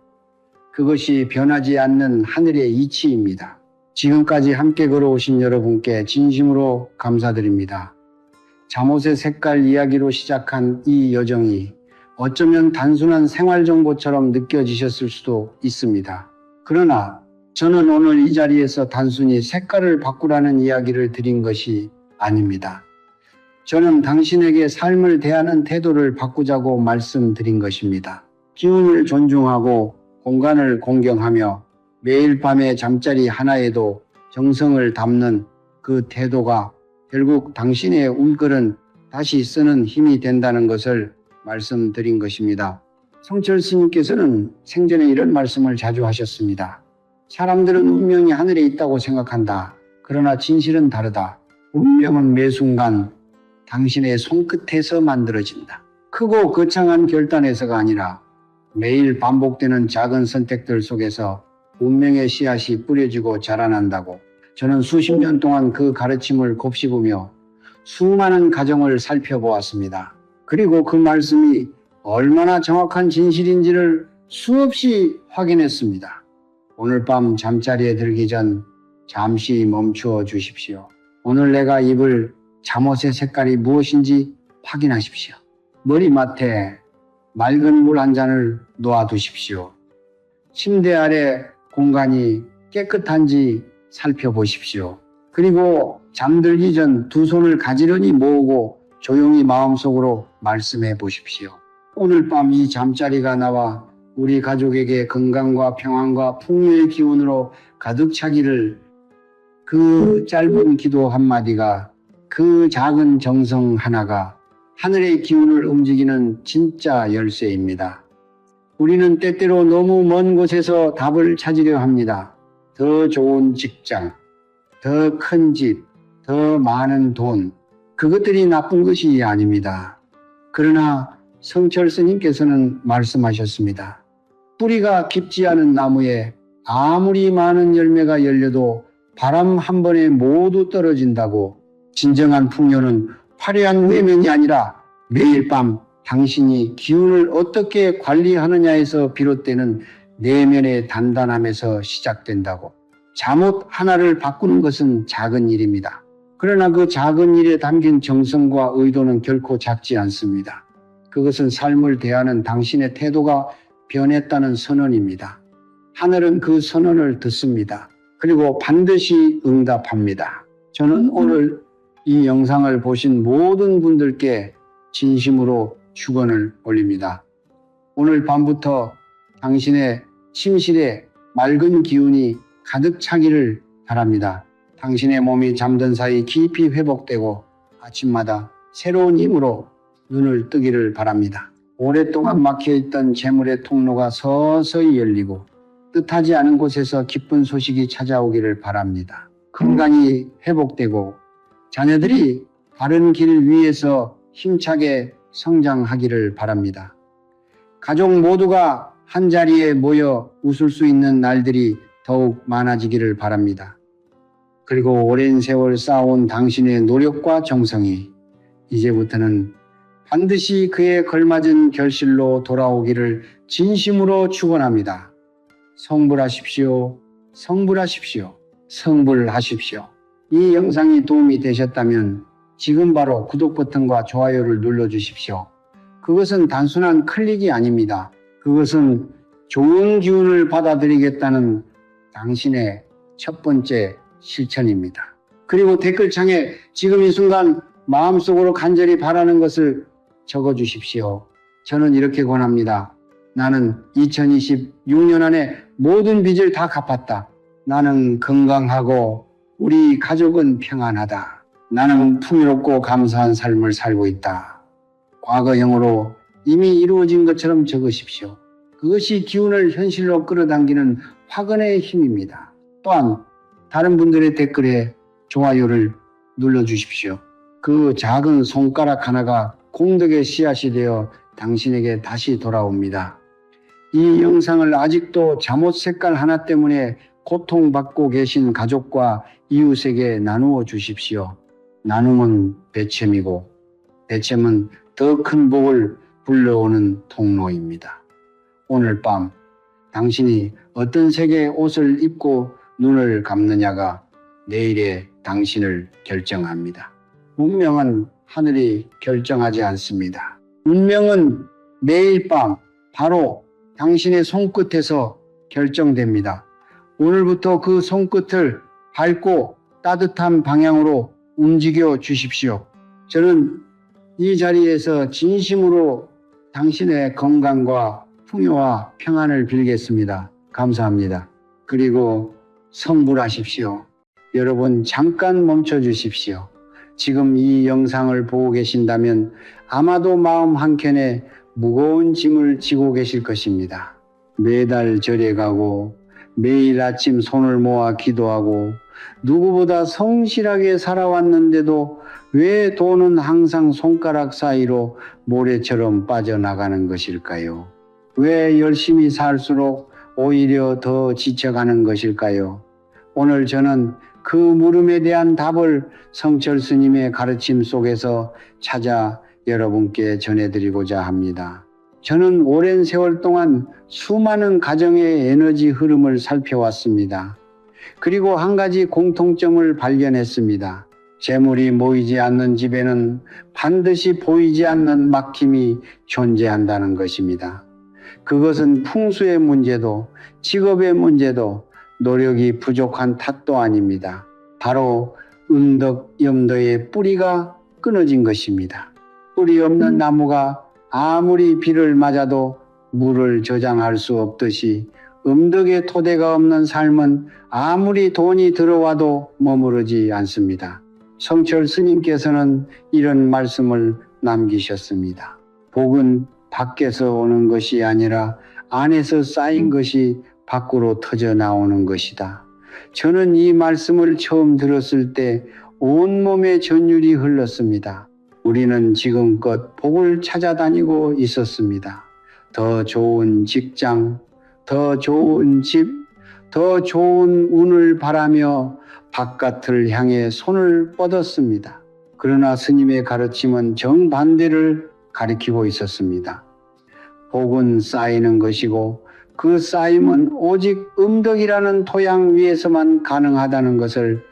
그것이 변하지 않는 하늘의 이치입니다. 지금까지 함께 걸어오신 여러분께 진심으로 감사드립니다. 잠옷의 색깔 이야기로 시작한 이 여정이 어쩌면 단순한 생활정보처럼 느껴지셨을 수도 있습니다. 그러나 저는 오늘 이 자리에서 단순히 색깔을 바꾸라는 이야기를 드린 것이 아닙니다. 저는 당신에게 삶을 대하는 태도를 바꾸자고 말씀드린 것입니다. 기운을 존중하고 공간을 공경하며 매일 밤의 잠자리 하나에도 정성을 담는 그 태도가 결국 당신의 울거는 다시 쓰는 힘이 된다는 것을 말씀드린 것입니다. 성철스님께서는 생전에 이런 말씀을 자주 하셨습니다. 사람들은 운명이 하늘에 있다고 생각한다. 그러나 진실은 다르다. 운명은 매 순간 당신의 손끝에서 만들어진다. 크고 거창한 결단에서가 아니라 매일 반복되는 작은 선택들 속에서 운명의 씨앗이 뿌려지고 자라난다고. 저는 수십 년 동안 그 가르침을 곱씹으며 수많은 가정을 살펴보았습니다. 그리고 그 말씀이 얼마나 정확한 진실인지를 수없이 확인했습니다. 오늘 밤 잠자리에 들기 전 잠시 멈추어 주십시오. 오늘 내가 입을 잠옷의 색깔이 무엇인지 확인하십시오. 머리맡에 맑은 물 한 잔을 놓아두십시오. 침대 아래 공간이 깨끗한지 살펴보십시오. 그리고 잠들기 전 두 손을 가지런히 모으고 조용히 마음속으로 말씀해 보십시오. 오늘 밤 이 잠자리가 나와 우리 가족에게 건강과 평안과 풍요의 기운으로 가득 차기를, 그 짧은 기도 한마디가, 그 작은 정성 하나가 하늘의 기운을 움직이는 진짜 열쇠입니다. 우리는 때때로 너무 먼 곳에서 답을 찾으려 합니다. 더 좋은 직장, 더 큰 집, 더 많은 돈, 그것들이 나쁜 것이 아닙니다. 그러나 성철 스님께서는 말씀하셨습니다. 뿌리가 깊지 않은 나무에 아무리 많은 열매가 열려도 바람 한 번에 모두 떨어진다고. 진정한 풍요는 화려한 외면이 아니라 매일 밤 당신이 기운을 어떻게 관리하느냐에서 비롯되는 내면의 단단함에서 시작된다고. 잠옷 하나를 바꾸는 것은 작은 일입니다. 그러나 그 작은 일에 담긴 정성과 의도는 결코 작지 않습니다. 그것은 삶을 대하는 당신의 태도가 변했다는 선언입니다. 하늘은 그 선언을 듣습니다. 그리고 반드시 응답합니다. 저는 오늘 이 영상을 보신 모든 분들께 진심으로 축원을 올립니다. 오늘 밤부터 당신의 침실에 맑은 기운이 가득 차기를 바랍니다. 당신의 몸이 잠든 사이 깊이 회복되고 아침마다 새로운 힘으로 눈을 뜨기를 바랍니다. 오랫동안 막혀있던 재물의 통로가 서서히 열리고 뜻하지 않은 곳에서 기쁜 소식이 찾아오기를 바랍니다. 건강이 회복되고 자녀들이 바른 길 위에서 힘차게 성장하기를 바랍니다. 가족 모두가 한자리에 모여 웃을 수 있는 날들이 더욱 많아지기를 바랍니다. 그리고 오랜 세월 쌓아온 당신의 노력과 정성이 이제부터는 반드시 그에 걸맞은 결실로 돌아오기를 진심으로 축원합니다. 성불하십시오. 성불하십시오. 성불하십시오. 이 영상이 도움이 되셨다면 지금 바로 구독 버튼과 좋아요를 눌러주십시오. 그것은 단순한 클릭이 아닙니다. 그것은 좋은 기운을 받아들이겠다는 당신의 첫 번째 실천입니다. 그리고 댓글창에 지금 이 순간 마음속으로 간절히 바라는 것을 적어주십시오. 저는 이렇게 권합니다. 나는 2026년 안에 모든 빚을 다 갚았다. 나는 건강하고 우리 가족은 평안하다. 나는 풍요롭고 감사한 삶을 살고 있다. 과거형으로 이미 이루어진 것처럼 적으십시오. 그것이 기운을 현실로 끌어당기는 화근의 힘입니다. 또한 다른 분들의 댓글에 좋아요를 눌러주십시오. 그 작은 손가락 하나가 공덕의 씨앗이 되어 당신에게 다시 돌아옵니다. 이 영상을 아직도 잠옷 색깔 하나 때문에 고통받고 계신 가족과 이웃에게 나누어 주십시오. 나눔은 배첨이고 배첨은 더 큰 복을 불러오는 통로입니다. 오늘 밤 당신이 어떤 색의 옷을 입고 눈을 감느냐가 내일의 당신을 결정합니다. 운명은 하늘이 결정하지 않습니다. 운명은 매일 밤 바로 당신의 손끝에서 결정됩니다. 오늘부터 그 손끝을 밝고 따뜻한 방향으로 움직여 주십시오. 저는 이 자리에서 진심으로 당신의 건강과 풍요와 평안을 빌겠습니다. 감사합니다. 그리고 성불하십시오. 여러분 잠깐 멈춰 주십시오. 지금 이 영상을 보고 계신다면 아마도 마음 한켠에 무거운 짐을 지고 계실 것입니다. 매달 절에 가고 매일 아침 손을 모아 기도하고 누구보다 성실하게 살아왔는데도 왜 돈은 항상 손가락 사이로 모래처럼 빠져나가는 것일까요? 왜 열심히 살수록 오히려 더 지쳐가는 것일까요? 오늘 저는 그 물음에 대한 답을 성철 스님의 가르침 속에서 찾아 여러분께 전해드리고자 합니다. 저는 오랜 세월 동안 수많은 가정의 에너지 흐름을 살펴왔습니다. 그리고 한 가지 공통점을 발견했습니다. 재물이 모이지 않는 집에는 반드시 보이지 않는 막힘이 존재한다는 것입니다. 그것은 풍수의 문제도 직업의 문제도 노력이 부족한 탓도 아닙니다. 바로 음덕염도의 뿌리가 끊어진 것입니다. 뿌리 없는 나무가 아무리 비를 맞아도 물을 저장할 수 없듯이 음덕의 토대가 없는 삶은 아무리 돈이 들어와도 머무르지 않습니다. 성철 스님께서는 이런 말씀을 남기셨습니다. 복은 밖에서 오는 것이 아니라 안에서 쌓인 것이 밖으로 터져 나오는 것이다. 저는 이 말씀을 처음 들었을 때 온몸에 전율이 흘렀습니다. 우리는 지금껏 복을 찾아다니고 있었습니다. 더 좋은 직장, 더 좋은 집, 더 좋은 운을 바라며 바깥을 향해 손을 뻗었습니다. 그러나 스님의 가르침은 정반대를 가리키고 있었습니다. 복은 쌓이는 것이고 그 쌓임은 오직 음덕이라는 토양 위에서만 가능하다는 것을,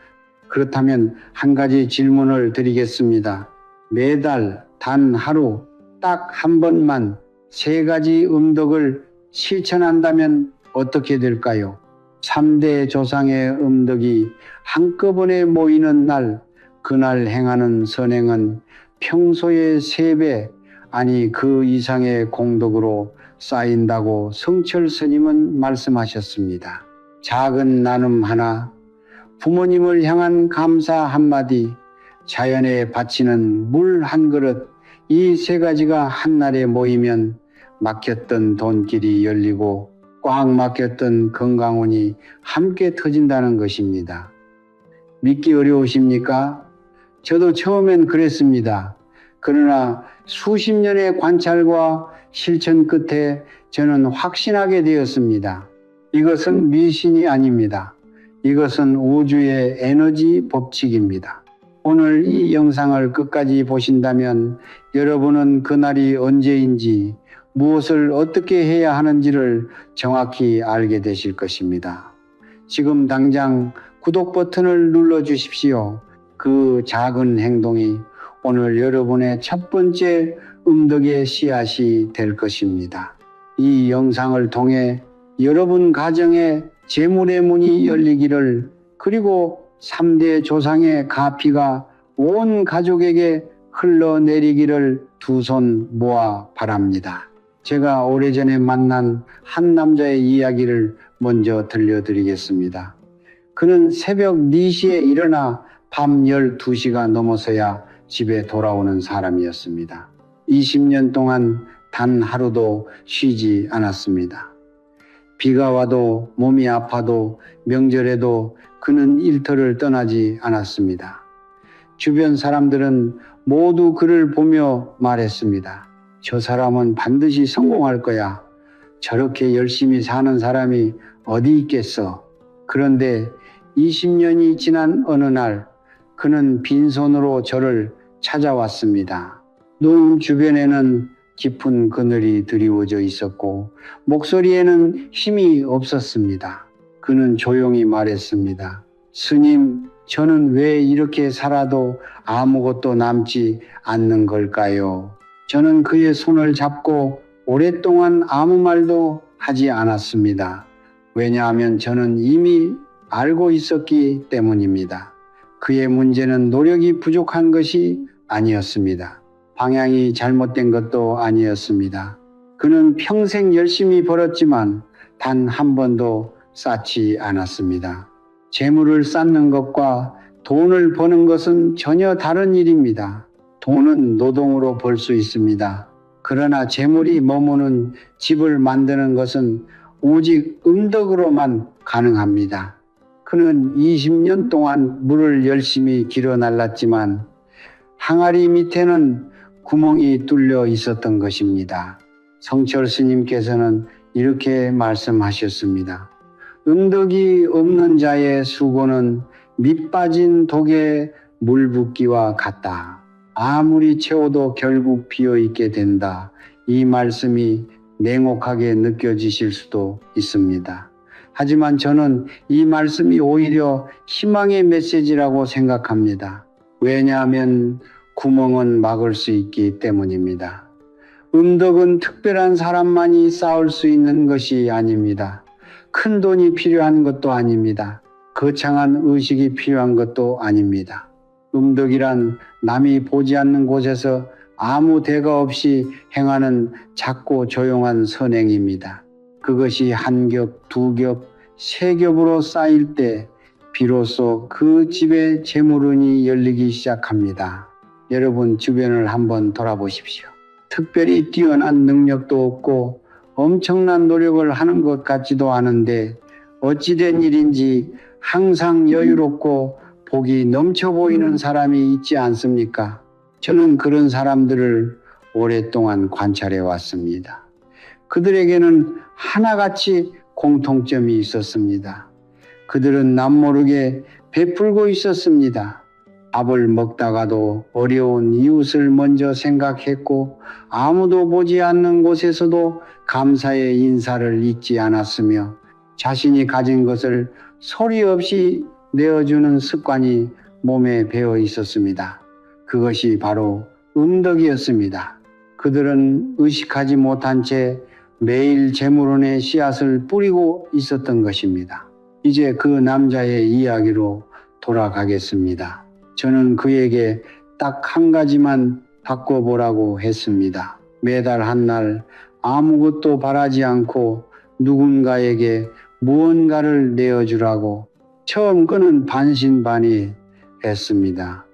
그렇다면 한 가지 질문을 드리겠습니다. 매달 단 하루 딱 한 번만 세 가지 음덕을 실천한다면 어떻게 될까요? 3대 조상의 음덕이 한꺼번에 모이는 날, 그날 행하는 선행은 평소의 3배, 아니 그 이상의 공덕으로 쌓인다고 성철 스님은 말씀하셨습니다. 작은 나눔 하나, 부모님을 향한 감사 한마디, 자연에 바치는 물 한 그릇, 이 3가지가 한날에 모이면 막혔던 돈길이 열리고 꽉 막혔던 건강운이 함께 터진다는 것입니다. 믿기 어려우십니까? 저도 처음엔 그랬습니다. 그러나 수십 년의 관찰과 실천 끝에 저는 확신하게 되었습니다. 이것은 미신이 아닙니다. 이것은 우주의 에너지 법칙입니다. 오늘 이 영상을 끝까지 보신다면 여러분은 그날이 언제인지, 무엇을 어떻게 해야 하는지를 정확히 알게 되실 것입니다. 지금 당장 구독 버튼을 눌러 주십시오. 그 작은 행동이 오늘 여러분의 첫 번째 음덕의 씨앗이 될 것입니다. 이 영상을 통해 여러분 가정에 재물의 문이 열리기를, 그리고 3대 조상의 가피가 온 가족에게 흘러내리기를 두 손 모아 바랍니다. 제가 오래전에 만난 한 남자의 이야기를 먼저 들려드리겠습니다. 그는 새벽 4시에 일어나 밤 12시가 넘어서야 집에 돌아오는 사람이었습니다. 20년 동안 단 하루도 쉬지 않았습니다. 비가 와도 몸이 아파도 명절에도 그는 일터를 떠나지 않았습니다. 주변 사람들은 모두 그를 보며 말했습니다. 저 사람은 반드시 성공할 거야. 저렇게 열심히 사는 사람이 어디 있겠어. 그런데 20년이 지난 어느 날 그는 빈손으로 저를 찾아왔습니다. 눈 주변에는 깊은 그늘이 드리워져 있었고 목소리에는 힘이 없었습니다. 그는 조용히 말했습니다. 스님, 저는 왜 이렇게 살아도 아무것도 남지 않는 걸까요? 저는 그의 손을 잡고 오랫동안 아무 말도 하지 않았습니다. 왜냐하면 저는 이미 알고 있었기 때문입니다. 그의 문제는 노력이 부족한 것이 아니었습니다. 방향이 잘못된 것도 아니었습니다. 그는 평생 열심히 벌었지만 단 한 번도 쌓지 않았습니다. 재물을 쌓는 것과 돈을 버는 것은 전혀 다른 일입니다. 돈은 노동으로 벌 수 있습니다. 그러나 재물이 머무는 집을 만드는 것은 오직 음덕으로만 가능합니다. 그는 20년 동안 물을 열심히 길어 날랐지만 항아리 밑에는 구멍이 뚫려 있었던 것입니다. 성철 스님께서는 이렇게 말씀하셨습니다. 음덕이 없는 자의 수고는 밑 빠진 독에 물 붓기와 같다. 아무리 채워도 결국 비어있게 된다. 이 말씀이 냉혹하게 느껴지실 수도 있습니다. 하지만 저는 이 말씀이 오히려 희망의 메시지라고 생각합니다. 왜냐하면 구멍은 막을 수 있기 때문입니다. 음덕은 특별한 사람만이 쌓을 수 있는 것이 아닙니다. 큰 돈이 필요한 것도 아닙니다. 거창한 의식이 필요한 것도 아닙니다. 음덕이란 남이 보지 않는 곳에서 아무 대가 없이 행하는 작고 조용한 선행입니다. 그것이 한 겹, 두 겹, 세 겹으로 쌓일 때 비로소 그 집의 재물운이 열리기 시작합니다. 여러분 주변을 한번 돌아보십시오. 특별히 뛰어난 능력도 없고 엄청난 노력을 하는 것 같지도 않은데 어찌된 일인지 항상 여유롭고 복이 넘쳐 보이는 사람이 있지 않습니까? 저는 그런 사람들을 오랫동안 관찰해 왔습니다. 그들에게는 하나같이 공통점이 있었습니다. 그들은 남모르게 베풀고 있었습니다. 밥을 먹다가도 어려운 이웃을 먼저 생각했고 아무도 보지 않는 곳에서도 감사의 인사를 잊지 않았으며 자신이 가진 것을 소리 없이 내어주는 습관이 몸에 배어 있었습니다. 그것이 바로 음덕이었습니다. 그들은 의식하지 못한 채 매일 재물운의 씨앗을 뿌리고 있었던 것입니다. 이제 그 남자의 이야기로 돌아가겠습니다. 저는 그에게 딱 한 가지만 바꿔보라고 했습니다. 매달 한 날 아무것도 바라지 않고 누군가에게 무언가를 내어주라고. 처음 그는 반신반의 했습니다.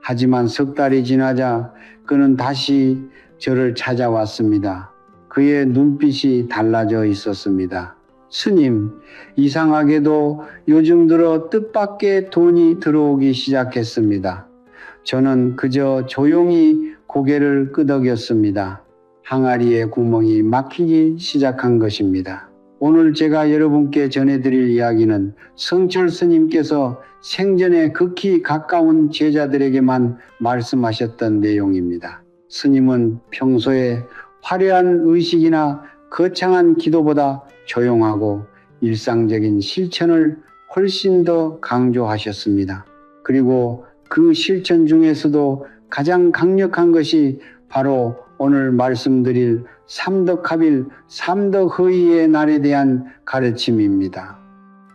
하지만 석 달이 지나자 그는 다시 저를 찾아왔습니다. 그의 눈빛이 달라져 있었습니다. 스님, 이상하게도 요즘 들어 뜻밖의 돈이 들어오기 시작했습니다. 저는 그저 조용히 고개를 끄덕였습니다. 항아리의 구멍이 막히기 시작한 것입니다. 오늘 제가 여러분께 전해드릴 이야기는 성철 스님께서 생전에 극히 가까운 제자들에게만 말씀하셨던 내용입니다. 스님은 평소에 화려한 의식이나 거창한 기도보다 조용하고 일상적인 실천을 훨씬 더 강조하셨습니다. 그리고 그 실천 중에서도 가장 강력한 것이 바로 오늘 말씀드릴 삼덕합일 삼덕허의의 날에 대한 가르침입니다.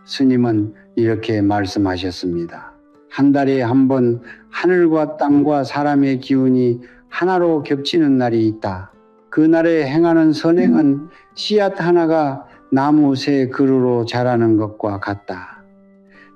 스님은 이렇게 말씀하셨습니다. 한 달에 한 번 하늘과 땅과 사람의 기운이 하나로 겹치는 날이 있다. 그 날에 행하는 선행은 씨앗 하나가 나무 새 그루로 자라는 것과 같다.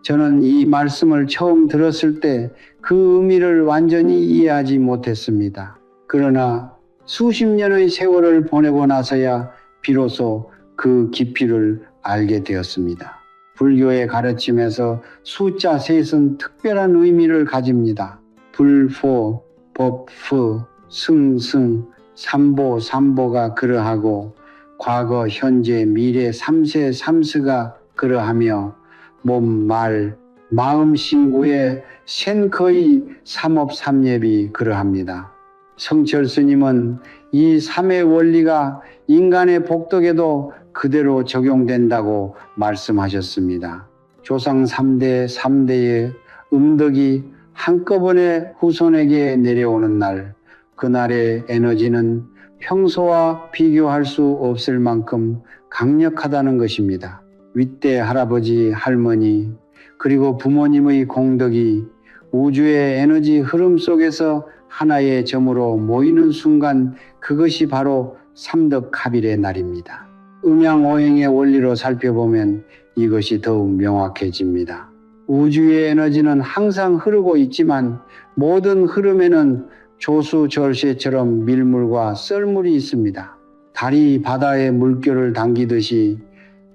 저는 이 말씀을 처음 들었을 때 그 의미를 완전히 이해하지 못했습니다. 그러나 수십 년의 세월을 보내고 나서야 비로소 그 깊이를 알게 되었습니다. 불교의 가르침에서 숫자 셋은 특별한 의미를 가집니다. 불포, 법프, 승승, 삼보가 그러하고 과거, 현재, 미래, 삼세, 삼스가 그러하며 몸, 말, 마음, 신구의 센거의 삼업삼예비 그러합니다. 성철 스님은 이 삼의 원리가 인간의 복덕에도 그대로 적용된다고 말씀하셨습니다. 조상 3대의 음덕이 한꺼번에 후손에게 내려오는 날, 그날의 에너지는 평소와 비교할 수 없을 만큼 강력하다는 것입니다. 윗대 할아버지, 할머니, 그리고 부모님의 공덕이 우주의 에너지 흐름 속에서 하나의 점으로 모이는 순간 그것이 바로 삼덕합일의 날입니다. 음양오행의 원리로 살펴보면 이것이 더욱 명확해집니다. 우주의 에너지는 항상 흐르고 있지만 모든 흐름에는 조수절세처럼 밀물과 썰물이 있습니다. 달이 바다에 물결을 당기듯이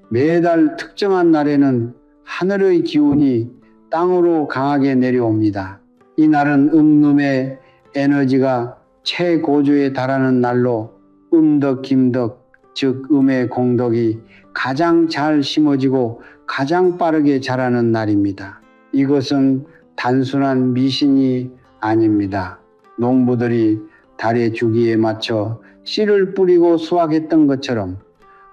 매달 특정한 날에는 하늘의 기운이 땅으로 강하게 내려옵니다. 이 날은 음름의 에너지가 최고조에 달하는 날로 음덕, 김덕, 즉 음의 공덕이 가장 잘 심어지고 가장 빠르게 자라는 날입니다. 이것은 단순한 미신이 아닙니다. 농부들이 달의 주기에 맞춰 씨를 뿌리고 수확했던 것처럼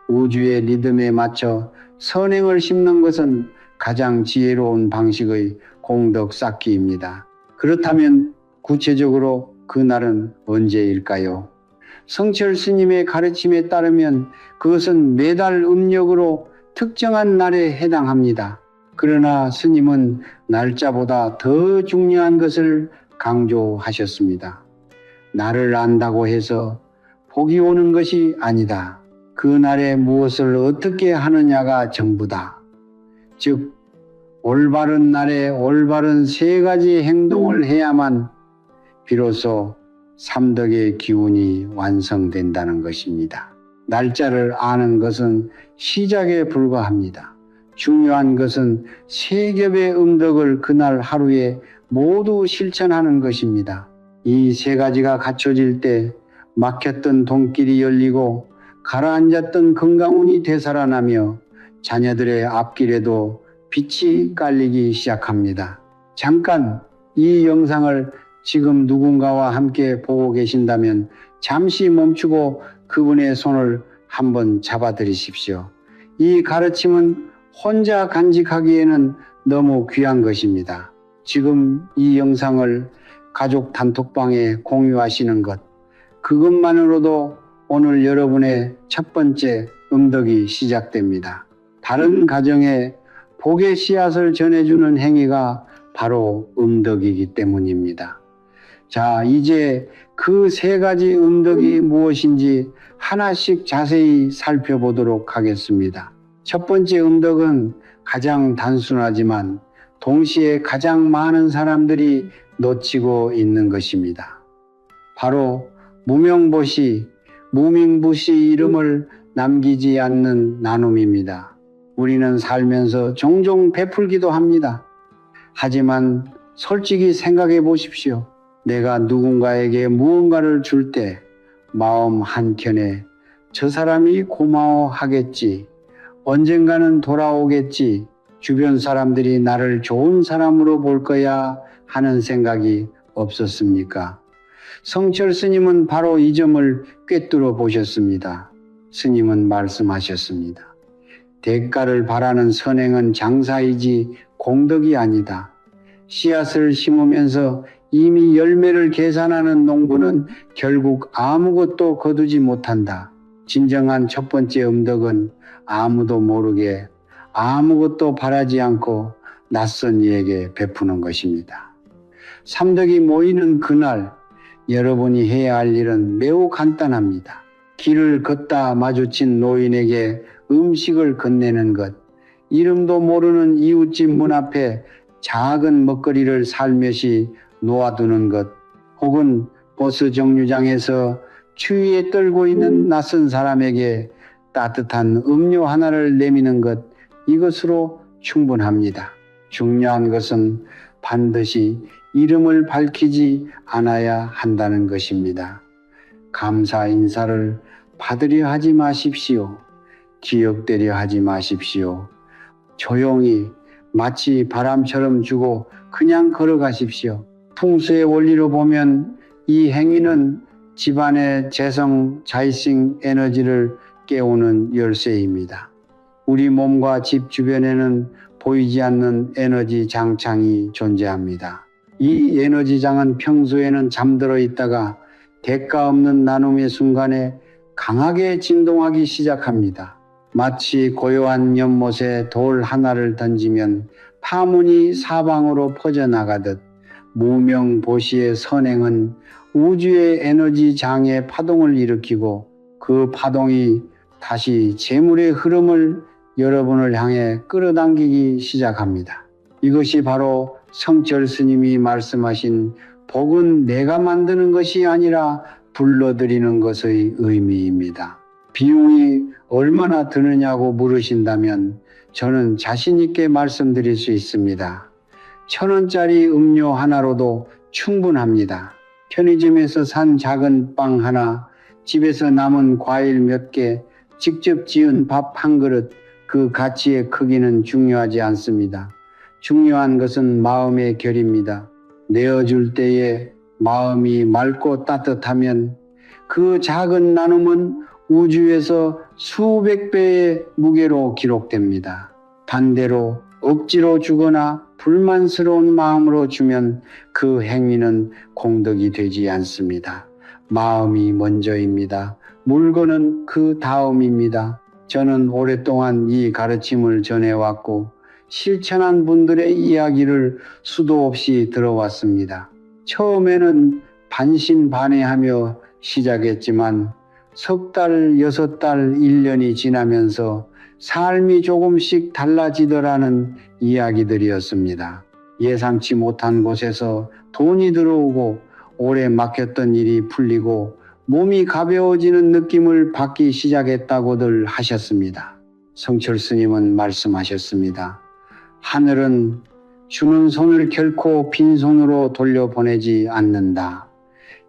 우주의 리듬에 맞춰 선행을 심는 것은 가장 지혜로운 방식의 공덕 쌓기입니다. 그렇다면 구체적으로 그날은 언제일까요? 성철 스님의 가르침에 따르면 그것은 매달 음력으로 특정한 날에 해당합니다. 그러나 스님은 날짜보다 더 중요한 것을 강조하셨습니다. 나를 안다고 해서 복이 오는 것이 아니다. 그 날에 무엇을 어떻게 하느냐가 전부다. 즉, 올바른 날에 올바른 세 가지 행동을 해야만 비로소 삼덕의 기운이 완성된다는 것입니다. 날짜를 아는 것은 시작에 불과합니다. 중요한 것은 세 겹의 음덕을 그날 하루에 모두 실천하는 것입니다. 이 세 가지가 갖춰질 때 막혔던 돈길이 열리고 가라앉았던 건강운이 되살아나며 자녀들의 앞길에도 빛이 깔리기 시작합니다. 잠깐 이 영상을 지금 누군가와 함께 보고 계신다면 잠시 멈추고 그분의 손을 한번 잡아드리십시오. 이 가르침은 혼자 간직하기에는 너무 귀한 것입니다. 지금 이 영상을 가족 단톡방에 공유하시는 것, 그것만으로도 오늘 여러분의 첫 번째 음덕이 시작됩니다. 다른 가정에 복의 씨앗을 전해주는 행위가 바로 음덕이기 때문입니다. 자, 이제 그 세 가지 음덕이 무엇인지 하나씩 자세히 살펴보도록 하겠습니다. 첫 번째 음덕은 가장 단순하지만 동시에 가장 많은 사람들이 놓치고 있는 것입니다. 바로 무명보시, 무名부시 이름을 남기지 않는 나눔입니다. 우리는 살면서 종종 베풀기도 합니다. 하지만 솔직히 생각해 보십시오. 내가 누군가에게 무언가를 줄 때 마음 한켠에 저 사람이 고마워하겠지, 언젠가는 돌아오겠지, 주변 사람들이 나를 좋은 사람으로 볼 거야 하는 생각이 없었습니까? 성철 스님은 바로 이 점을 꿰뚫어 보셨습니다. 스님은 말씀하셨습니다. 대가를 바라는 선행은 장사이지 공덕이 아니다. 씨앗을 심으면서 이미 열매를 계산하는 농부는 결국 아무것도 거두지 못한다. 진정한 첫 번째 음덕은 아무도 모르게 아무것도 바라지 않고 낯선 이에게 베푸는 것입니다. 삼덕이 모이는 그날 여러분이 해야 할 일은 매우 간단합니다. 길을 걷다 마주친 노인에게 음식을 건네는 것, 이름도 모르는 이웃집 문 앞에 작은 먹거리를 살며시 놓아두는 것, 혹은 버스 정류장에서 추위에 떨고 있는 낯선 사람에게 따뜻한 음료 하나를 내미는 것, 이것으로 충분합니다. 중요한 것은 반드시 이름을 밝히지 않아야 한다는 것입니다. 감사 인사를 받으려 하지 마십시오. 기억되려 하지 마십시오. 조용히 마치 바람처럼 주고 그냥 걸어가십시오. 풍수의 원리로 보면 이 행위는 집안의 재성, 자이싱 에너지를 깨우는 열쇠입니다. 우리 몸과 집 주변에는 보이지 않는 에너지 장창이 존재합니다. 이 에너지장은 평소에는 잠들어 있다가 대가 없는 나눔의 순간에 강하게 진동하기 시작합니다. 마치 고요한 연못에 돌 하나를 던지면 파문이 사방으로 퍼져나가듯 무명보시의 선행은 우주의 에너지 장의 파동을 일으키고 그 파동이 다시 재물의 흐름을 여러분을 향해 끌어당기기 시작합니다. 이것이 바로 성철 스님이 말씀하신 복은 내가 만드는 것이 아니라 불러들이는 것의 의미입니다. 비용이 얼마나 드느냐고 물으신다면 저는 자신 있게 말씀드릴 수 있습니다. 1,000원짜리 음료 하나로도 충분합니다. 편의점에서 산 작은 빵 하나, 집에서 남은 과일 몇 개, 직접 지은 밥 한 그릇, 그 가치의 크기는 중요하지 않습니다. 중요한 것은 마음의 결입니다. 내어줄 때에 마음이 맑고 따뜻하면 그 작은 나눔은 우주에서 수백 배의 무게로 기록됩니다. 반대로 억지로 주거나 불만스러운 마음으로 주면 그 행위는 공덕이 되지 않습니다. 마음이 먼저입니다. 물건은 그 다음입니다. 저는 오랫동안 이 가르침을 전해왔고 실천한 분들의 이야기를 수도 없이 들어왔습니다. 처음에는 반신반의하며 시작했지만 석 달, 6달, 1년이 지나면서 삶이 조금씩 달라지더라는 이야기들이었습니다. 예상치 못한 곳에서 돈이 들어오고 오래 막혔던 일이 풀리고 몸이 가벼워지는 느낌을 받기 시작했다고들 하셨습니다. 성철 스님은 말씀하셨습니다. 하늘은 주는 손을 결코 빈손으로 돌려보내지 않는다.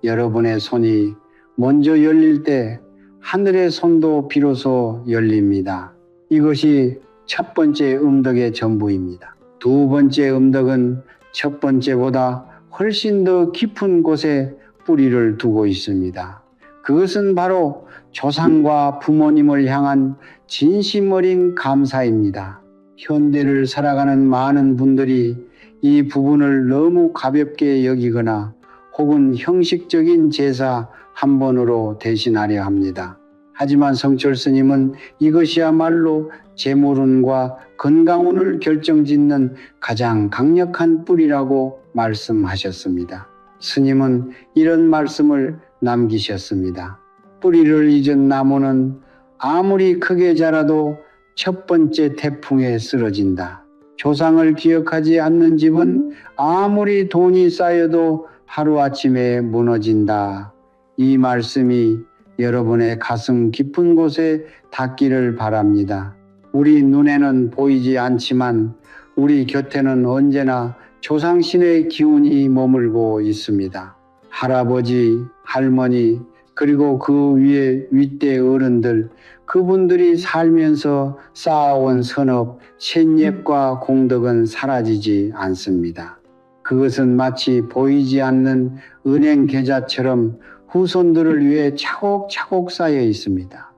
여러분의 손이 먼저 열릴 때 하늘의 손도 비로소 열립니다. 이것이 첫 번째 음덕의 전부입니다. 두 번째 음덕은 첫 번째보다 훨씬 더 깊은 곳에 뿌리를 두고 있습니다. 그것은 바로 조상과 부모님을 향한 진심 어린 감사입니다. 현대를 살아가는 많은 분들이 이 부분을 너무 가볍게 여기거나 혹은 형식적인 제사 한 번으로 대신하려 합니다. 하지만 성철 스님은 이것이야말로 재물운과 건강운을 결정짓는 가장 강력한 뿌리라고 말씀하셨습니다. 스님은 이런 말씀을 남기셨습니다. 뿌리를 잊은 나무는 아무리 크게 자라도 첫 번째 태풍에 쓰러진다. 조상을 기억하지 않는 집은 아무리 돈이 쌓여도 하루아침에 무너진다. 이 말씀이 여러분의 가슴 깊은 곳에 닿기를 바랍니다. 우리 눈에는 보이지 않지만 우리 곁에는 언제나 조상신의 기운이 머물고 있습니다. 할아버지, 할머니, 그리고 그 위에 윗대 어른들, 그분들이 살면서 쌓아온 선업, 셋nghiệp 과 공덕은 사라지지 않습니다. 그것은 마치 보이지 않는 은행 계좌처럼 후손들을 위해 차곡차곡 쌓여 있습니다.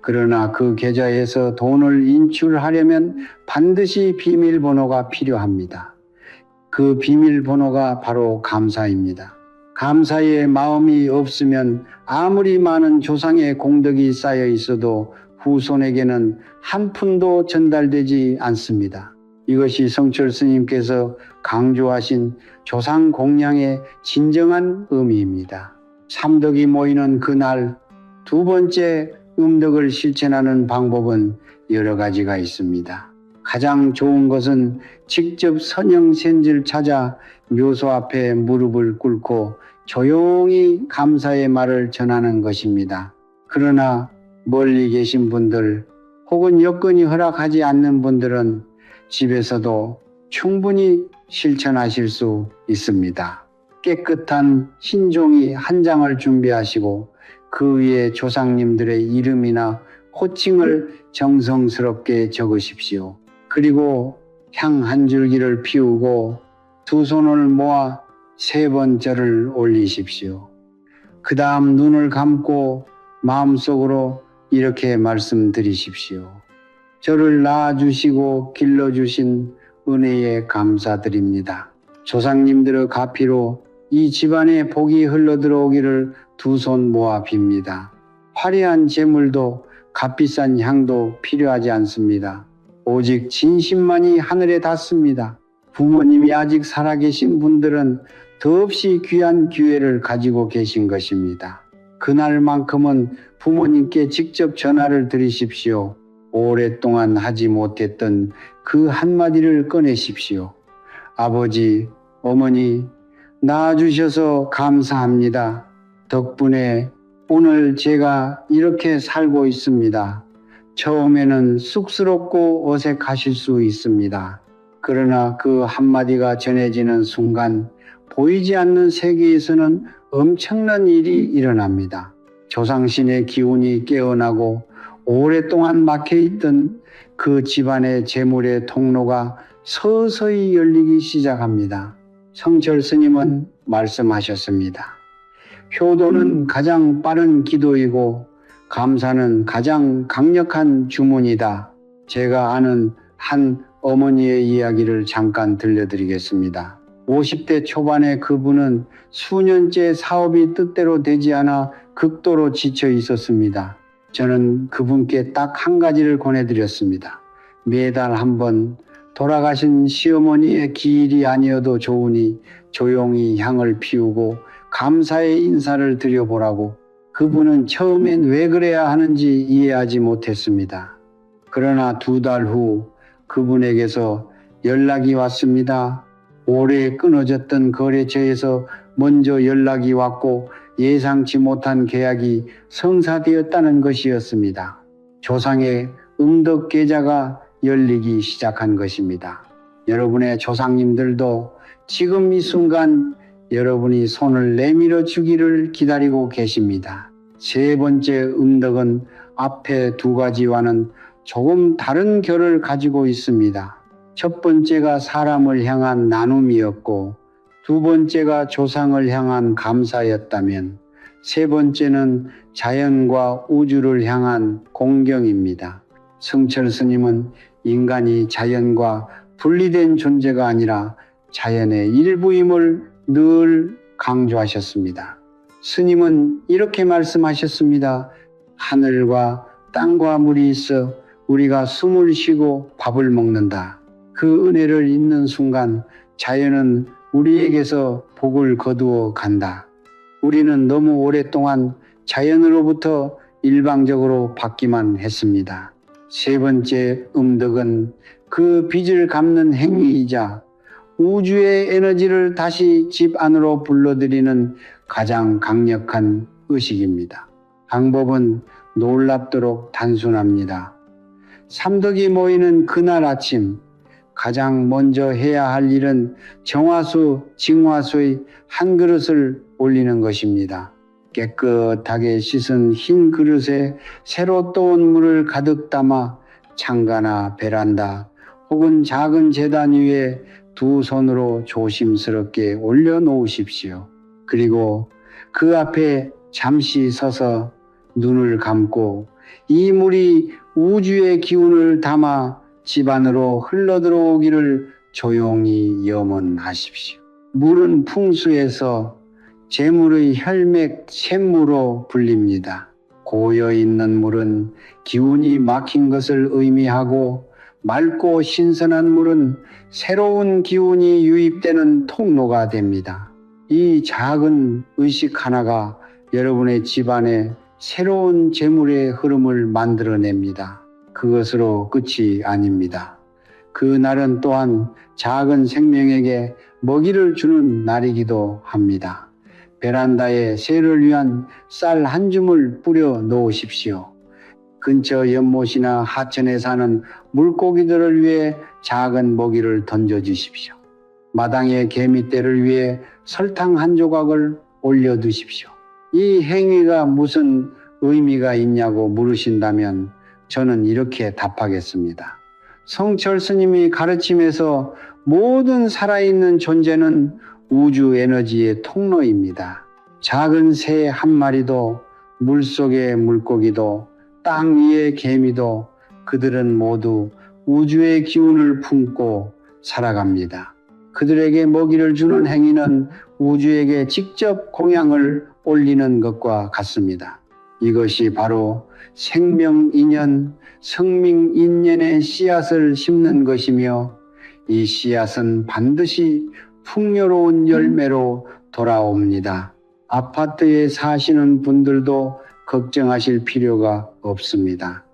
그러나 그 계좌에서 돈을 인출하려면 반드시 비밀번호가 필요합니다. 그 비밀번호가 바로 감사입니다. 감사의 마음이 없으면 아무리 많은 조상의 공덕이 쌓여 있어도 후손에게는 한 푼도 전달되지 않습니다. 이것이 성철 스님께서 강조하신 조상 공양의 진정한 의미입니다. 삼덕이 모이는 그날 두 번째 음덕을 실천하는 방법은 여러 가지가 있습니다. 가장 좋은 것은 직접 선영센지를 찾아 묘소 앞에 무릎을 꿇고 조용히 감사의 말을 전하는 것입니다. 그러나 멀리 계신 분들 혹은 여건이 허락하지 않는 분들은 집에서도 충분히 실천하실 수 있습니다. 깨끗한 흰 종이 한 장을 준비하시고 그 위에 조상님들의 이름이나 호칭을 정성스럽게 적으십시오. 그리고 향 한 줄기를 피우고 두 손을 모아 3번 절을 올리십시오. 그 다음 눈을 감고 마음속으로 이렇게 말씀드리십시오. 저를 낳아주시고 길러주신 은혜에 감사드립니다. 조상님들의 가피로 이 집안에 복이 흘러들어오기를 두 손 모아 빕니다. 화려한 재물도 값비싼 향도 필요하지 않습니다. 오직 진심만이 하늘에 닿습니다. 부모님이 아직 살아계신 분들은 더없이 귀한 기회를 가지고 계신 것입니다. 그날만큼은 부모님께 직접 전화를 드리십시오. 오랫동안 하지 못했던 그 한마디를 꺼내십시오. 아버지, 어머니, 낳아주셔서 감사합니다. 덕분에 오늘 제가 이렇게 살고 있습니다. 처음에는 쑥스럽고 어색하실 수 있습니다. 그러나 그 한마디가 전해지는 순간 보이지 않는 세계에서는 엄청난 일이 일어납니다. 조상신의 기운이 깨어나고 오랫동안 막혀있던 그 집안의 재물의 통로가 서서히 열리기 시작합니다. 성철 스님은 말씀하셨습니다. 효도는 가장 빠른 기도이고 감사는 가장 강력한 주문이다. 제가 아는 한 어머니의 이야기를 잠깐 들려드리겠습니다. 50대 초반에 그분은 수년째 사업이 뜻대로 되지 않아 극도로 지쳐 있었습니다. 저는 그분께 딱 한 가지를 권해드렸습니다. 매달 한 번 돌아가신 시어머니의 기일이 아니어도 좋으니 조용히 향을 피우고 감사의 인사를 드려보라고. 그분은 처음엔 왜 그래야 하는지 이해하지 못했습니다. 그러나 2달 후 그분에게서 연락이 왔습니다. 오래 끊어졌던 거래처에서 먼저 연락이 왔고 예상치 못한 계약이 성사되었다는 것이었습니다. 조상의 음덕 계좌가 열리기 시작한 것입니다. 여러분의 조상님들도 지금 이 순간 여러분이 손을 내밀어 주기를 기다리고 계십니다. 3번째 음덕은 앞에 2가지와는 조금 다른 결을 가지고 있습니다. 첫 번째가 사람을 향한 나눔이었고 2번째가 조상을 향한 감사였다면 3번째는 자연과 우주를 향한 공경입니다. 성철 스님은 인간이 자연과 분리된 존재가 아니라 자연의 일부임을 늘 강조하셨습니다. 스님은 이렇게 말씀하셨습니다. 하늘과 땅과 물이 있어 우리가 숨을 쉬고 밥을 먹는다. 그 은혜를 잊는 순간 자연은 우리에게서 복을 거두어 간다. 우리는 너무 오랫동안 자연으로부터 일방적으로 받기만 했습니다. 3번째 음덕은 그 빚을 갚는 행위이자 우주의 에너지를 다시 집 안으로 불러들이는 가장 강력한 의식입니다. 방법은 놀랍도록 단순합니다. 삼덕이 모이는 그날 아침 가장 먼저 해야 할 일은 정화수, 징화수의 한 그릇을 올리는 것입니다. 깨끗하게 씻은 흰 그릇에 새로 떠온 물을 가득 담아 창가나 베란다 혹은 작은 제단 위에 2 손으로 조심스럽게 올려놓으십시오. 그리고 그 앞에 잠시 서서 눈을 감고 이 물이 우주의 기운을 담아 집 안으로 흘러들어오기를 조용히 염원하십시오. 물은 풍수에서 재물의 혈맥 샘무로 불립니다. 고여있는 물은 기운이 막힌 것을 의미하고 맑고 신선한 물은 새로운 기운이 유입되는 통로가 됩니다. 이 작은 의식 하나가 여러분의 집안에 새로운 재물의 흐름을 만들어냅니다. 그것으로 끝이 아닙니다. 그 날은 또한 작은 생명에게 먹이를 주는 날이기도 합니다. 베란다에 새를 위한 쌀 한 줌을 뿌려 놓으십시오. 근처 연못이나 하천에 사는 물고기들을 위해 작은 먹이를 던져주십시오. 마당에 개미떼를 위해 설탕 한 조각을 올려두십시오. 이 행위가 무슨 의미가 있냐고 물으신다면 저는 이렇게 답하겠습니다. 성철 스님이 가르침에서 모든 살아있는 존재는 우주 에너지의 통로입니다. 작은 새 한 마리도 물속의 물고기도 땅 위의 개미도 그들은 모두 우주의 기운을 품고 살아갑니다. 그들에게 먹이를 주는 행위는 우주에게 직접 공양을 올리는 것과 같습니다. 이것이 바로 생명인연, 성命인연의 씨앗을 심는 것이며 이 씨앗은 반드시 풍요로운 열매로 돌아옵니다. 아파트에 사시는 분들도 걱정하실 필요가 없습니다.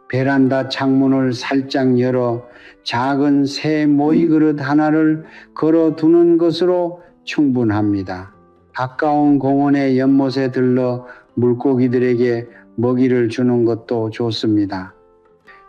베란다 창문을 살짝 열어 작은 새 모이 그릇 하나를 걸어두는 것으로 충분합니다. 가까운 공원의 연못에 들러 물고기들에게 먹이를 주는 것도 좋습니다.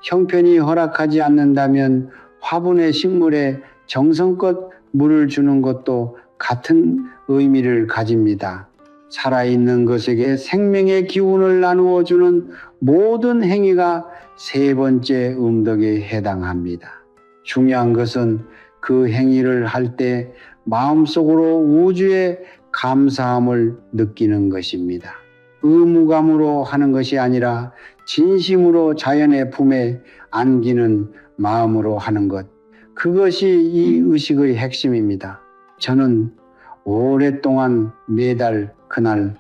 형편이 허락하지 않는다면 화분의 식물에 정성껏 물을 주는 것도 같은 의미를 가집니다. 살아있는 것에게 생명의 기운을 나누어 주는 모든 행위가 3번째 음덕에 해당합니다. 중요한 것은 그 행위를 할 때 마음속으로 우주의 감사함을 느끼는 것입니다. 의무감으로 하는 것이 아니라 진심으로 자연의 품에 안기는 마음으로 하는 것. 그것이 이 의식의 핵심입니다. 저는 오랫동안 매달 그날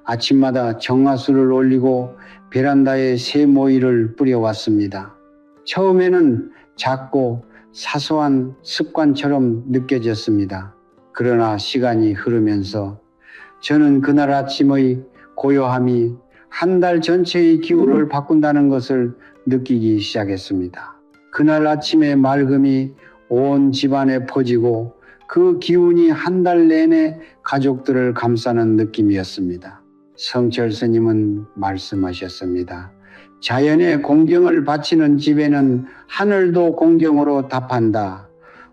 아침마다 정화수를 올리고 베란다에 새모이를 뿌려왔습니다. 처음에는 작고 사소한 습관처럼 느껴졌습니다. 그러나 시간이 흐르면서 저는 그날 아침의 고요함이 한 달 전체의 기운을 바꾼다는 것을 느끼기 시작했습니다. 그날 아침의 맑음이 온 집안에 퍼지고 그 기운이 한 달 내내 가족들을 감싸는 느낌이었습니다. 성철 스님은 말씀하셨습니다. 자연의 공경을 바치는 집에는 하늘도 공경으로 답한다.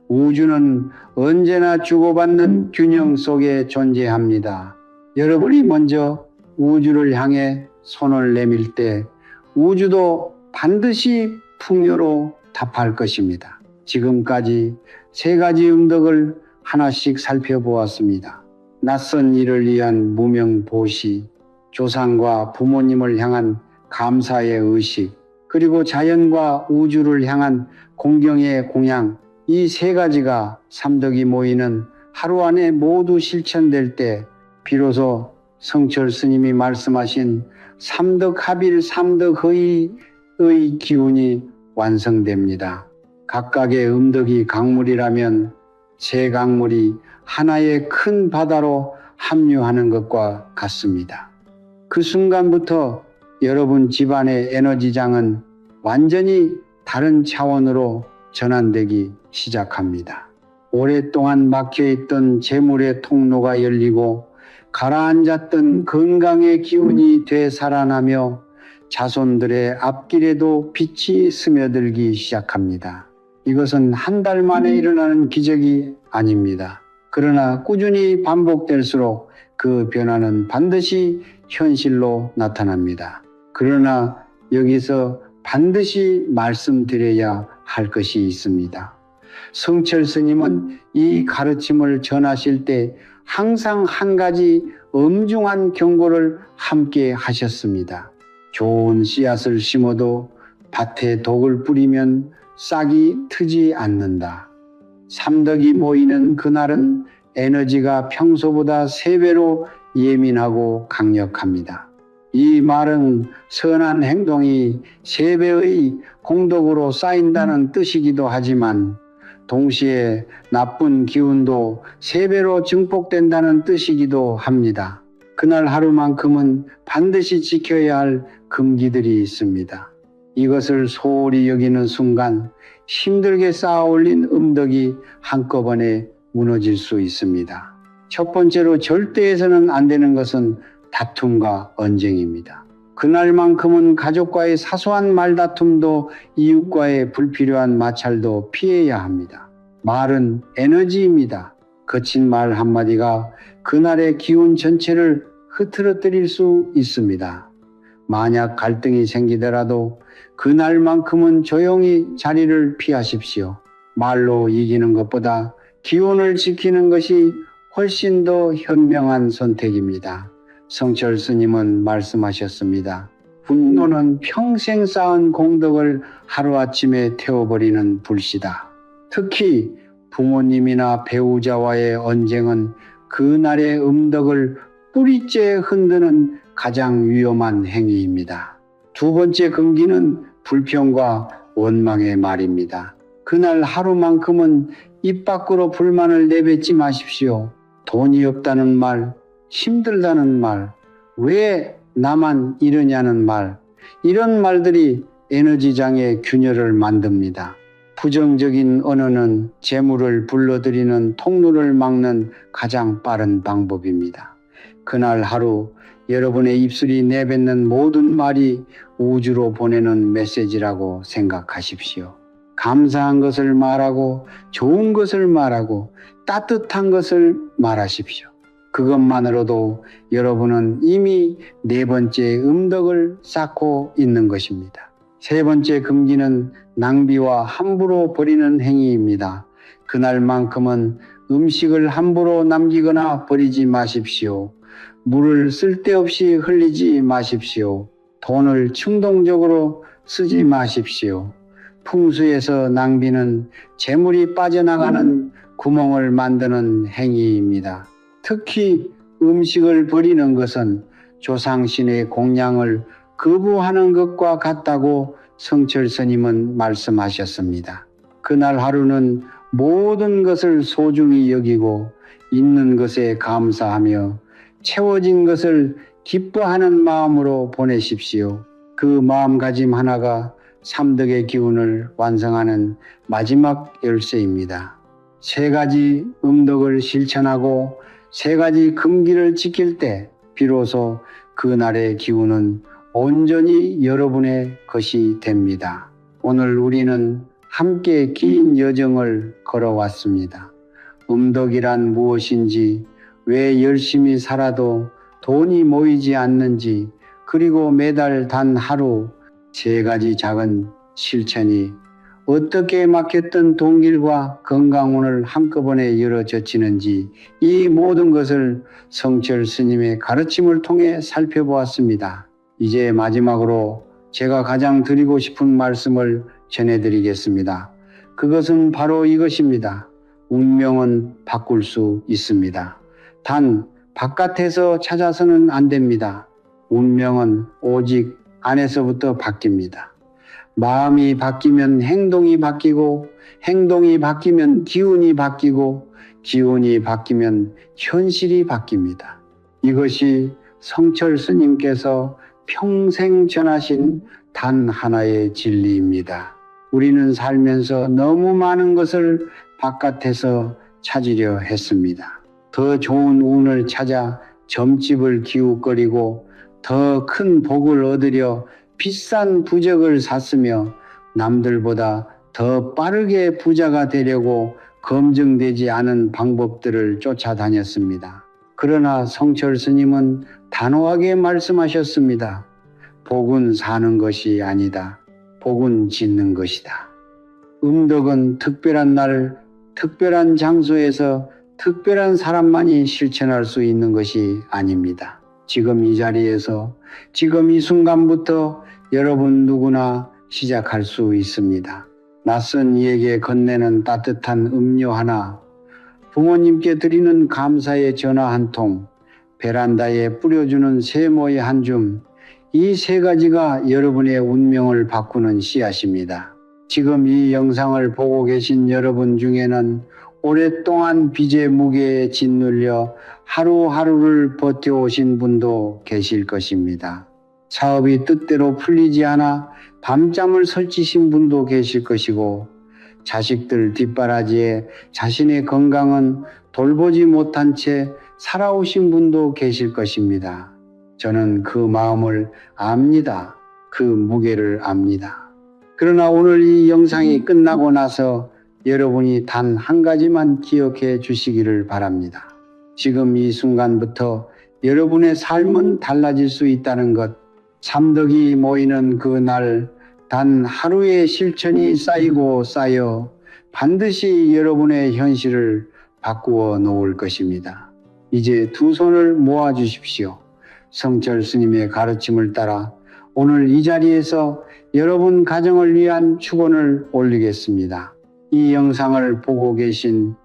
우주는 언제나 주고받는 균형 속에 존재합니다. 여러분이 먼저 우주를 향해 손을 내밀 때 우주도 반드시 풍요로 답할 것입니다. 지금까지 3가지 음덕을 하나씩 살펴보았습니다. 낯선 일을 위한 무명보시, 조상과 부모님을 향한 감사의 의식, 그리고 자연과 우주를 향한 공경의 공양, 이 3가지가 삼덕이 모이는 하루 안에 모두 실천될 때 비로소 성철 스님이 말씀하신 삼덕합일 삼덕의 기운이 완성됩니다. 각각의 음덕이 강물이라면 세 강물이 하나의 큰 바다로 합류하는 것과 같습니다. 그 순간부터 여러분 집안의 에너지장은 완전히 다른 차원으로 전환되기 시작합니다. 오랫동안 막혀있던 재물의 통로가 열리고 가라앉았던 건강의 기운이 되살아나며 자손들의 앞길에도 빛이 스며들기 시작합니다. 이것은 한 달 만에 일어나는 기적이 아닙니다. 그러나 꾸준히 반복될수록 그 변화는 반드시 현실로 나타납니다. 그러나 여기서 반드시 말씀드려야 할 것이 있습니다. 성철 스님은 이 가르침을 전하실 때 항상 한 가지 엄중한 경고를 함께 하셨습니다. 좋은 씨앗을 심어도 밭에 독을 뿌리면 싹이 트지 않는다. 삼덕이 모이는 그날은 에너지가 평소보다 3배로 예민하고 강력합니다. 이 말은 선한 행동이 3배의 공덕으로 쌓인다는 뜻이기도 하지만 동시에 나쁜 기운도 3배로 증폭된다는 뜻이기도 합니다. 그날 하루만큼은 반드시 지켜야 할 금기들이 있습니다. 이것을 소홀히 여기는 순간 힘들게 쌓아 올린 음덕이 한꺼번에 무너질 수 있습니다. 첫 번째로 절대 해서는 안 되는 것은 다툼과 언쟁입니다. 그날만큼은 가족과의 사소한 말다툼도 이웃과의 불필요한 마찰도 피해야 합니다. 말은 에너지입니다. 거친 말 한마디가 그날의 기운 전체를 흐트러뜨릴 수 있습니다. 만약 갈등이 생기더라도 그날만큼은 조용히 자리를 피하십시오. 말로 이기는 것보다 기운을 지키는 것이 훨씬 더 현명한 선택입니다. 성철 스님은 말씀하셨습니다. 분노는 평생 쌓은 공덕을 하루아침에 태워버리는 불씨다. 특히 부모님이나 배우자와의 언쟁은 그날의 음덕을 뿌리째 흔드는 가장 위험한 행위입니다. 두 번째 금기는 불평과 원망의 말입니다. 그날 하루만큼은 입 밖으로 불만을 내뱉지 마십시오. 돈이 없다는 말, 힘들다는 말, 왜 나만 이러냐는 말, 이런 말들이 에너지장의 균열을 만듭니다. 부정적인 언어는 재물을 불러들이는 통로를 막는 가장 빠른 방법입니다. 그날 하루 여러분의 입술이 내뱉는 모든 말이 우주로 보내는 메시지라고 생각하십시오. 감사한 것을 말하고 좋은 것을 말하고 따뜻한 것을 말하십시오. 그것만으로도 여러분은 이미 4번째 음덕을 쌓고 있는 것입니다. 3번째 금기는 낭비와 함부로 버리는 행위입니다. 그날만큼은 음식을 함부로 남기거나 버리지 마십시오. 물을 쓸데없이 흘리지 마십시오. 돈을 충동적으로 쓰지 마십시오. 풍수에서 낭비는 재물이 빠져나가는 구멍을 만드는 행위입니다. 특히 음식을 버리는 것은 조상신의 공양을 거부하는 것과 같다고 성철 스님은 말씀하셨습니다. 그날 하루는 모든 것을 소중히 여기고 있는 것에 감사하며 채워진 것을 기뻐하는 마음으로 보내십시오. 그 마음가짐 하나가 삼덕의 기운을 완성하는 마지막 열쇠입니다. 세 가지 음덕을 실천하고 세 가지 금기를 지킬 때 비로소 그날의 기운은 온전히 여러분의 것이 됩니다. 오늘 우리는 함께 긴 여정을 걸어왔습니다. 음덕이란 무엇인지, 왜 열심히 살아도 돈이 모이지 않는지, 그리고 매달 단 하루 세 가지 작은 실천이 어떻게 막혔던 동길과 건강운을 한꺼번에 열어젖히는지, 이 모든 것을 성철 스님의 가르침을 통해 살펴보았습니다. 이제 마지막으로 제가 가장 드리고 싶은 말씀을 전해드리겠습니다. 그것은 바로 이것입니다. 운명은 바꿀 수 있습니다. 단 바깥에서 찾아서는 안 됩니다. 운명은 오직 안에서부터 바뀝니다. 마음이 바뀌면 행동이 바뀌고, 행동이 바뀌면 기운이 바뀌고, 기운이 바뀌면 현실이 바뀝니다. 이것이 성철 스님께서 평생 전하신 단 하나의 진리입니다. 우리는 살면서 너무 많은 것을 바깥에서 찾으려 했습니다. 더 좋은 운을 찾아 점집을 기웃거리고 더 큰 복을 얻으려 비싼 부적을 샀으며 남들보다 더 빠르게 부자가 되려고 검증되지 않은 방법들을 쫓아다녔습니다. 그러나 성철 스님은 단호하게 말씀하셨습니다. 복은 사는 것이 아니다. 복은 짓는 것이다. 음덕은 특별한 날, 특별한 장소에서 특별한 사람만이 실천할 수 있는 것이 아닙니다. 지금 이 자리에서, 지금 이 순간부터 여러분 누구나 시작할 수 있습니다. 낯선 이에게 건네는 따뜻한 음료 하나, 부모님께 드리는 감사의 전화 한 통, 베란다에 뿌려주는 세모의 한 줌, 이 세 가지가 여러분의 운명을 바꾸는 씨앗입니다. 지금 이 영상을 보고 계신 여러분 중에는 오랫동안 빚의 무게에 짓눌려 하루하루를 버텨오신 분도 계실 것입니다. 사업이 뜻대로 풀리지 않아 밤잠을 설치신 분도 계실 것이고, 자식들 뒷바라지에 자신의 건강은 돌보지 못한 채 살아오신 분도 계실 것입니다. 저는 그 마음을 압니다. 그 무게를 압니다. 그러나 오늘 이 영상이 끝나고 나서 여러분이 단 한 가지만 기억해 주시기를 바랍니다. 지금 이 순간부터 여러분의 삶은 달라질 수 있다는 것, 삼덕이 모이는 그 날, 단 하루의 실천이 쌓이고 쌓여 반드시 여러분의 현실을 바꾸어 놓을 것입니다. 이제 두 손을 모아 주십시오. 성철 스님의 가르침을 따라 오늘 이 자리에서 여러분 가정을 위한 축원을 올리겠습니다. 이 영상을 보고 계신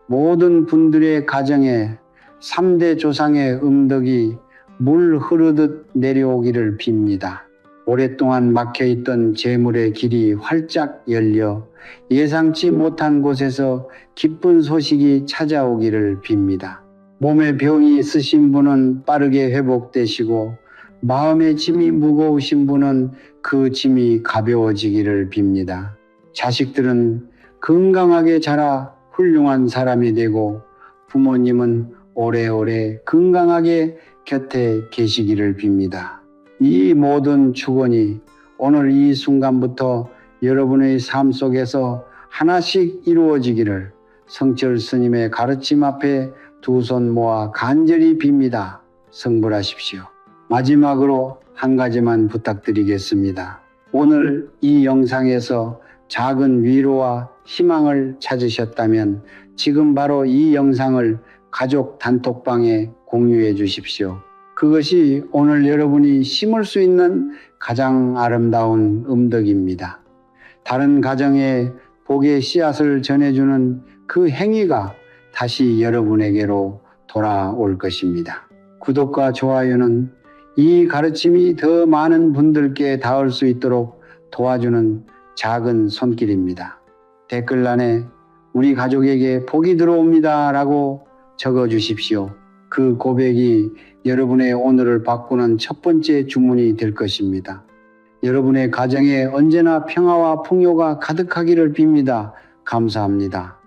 모든 분들의 가정에 3대 조상의 음덕이 물 흐르듯 내려오기를 빕니다. 오랫동안 막혀있던 재물의 길이 활짝 열려 예상치 못한 곳에서 기쁜 소식이 찾아오기를 빕니다. 몸에 병이 있으신 분은 빠르게 회복되시고, 마음의 짐이 무거우신 분은 그 짐이 가벼워지기를 빕니다. 자식들은 건강하게 자라 훌륭한 사람이 되고, 부모님은 오래오래 건강하게 곁에 계시기를 빕니다. 이 모든 축원이 오늘 이 순간부터 여러분의 삶 속에서 하나씩 이루어지기를 성철 스님의 가르침 앞에 두 손 모아 간절히 빕니다. 성불하십시오. 마지막으로 한 가지만 부탁드리겠습니다. 오늘 이 영상에서 작은 위로와 희망을 찾으셨다면 지금 바로 이 영상을 가족 단톡방에 공유해 주십시오. 그것이 오늘 여러분이 심을 수 있는 가장 아름다운 음덕입니다. 다른 가정에 복의 씨앗을 전해주는 그 행위가 다시 여러분에게로 돌아올 것입니다. 구독과 좋아요는 이 가르침이 더 많은 분들께 닿을 수 있도록 도와주는 작은 손길입니다. 댓글란에 우리 가족에게 복이 들어옵니다 라고 적어주십시오. 그 고백이 여러분의 오늘을 바꾸는 첫 번째 주문이 될 것입니다. 여러분의 가정에 언제나 평화와 풍요가 가득하기를 빕니다. 감사합니다.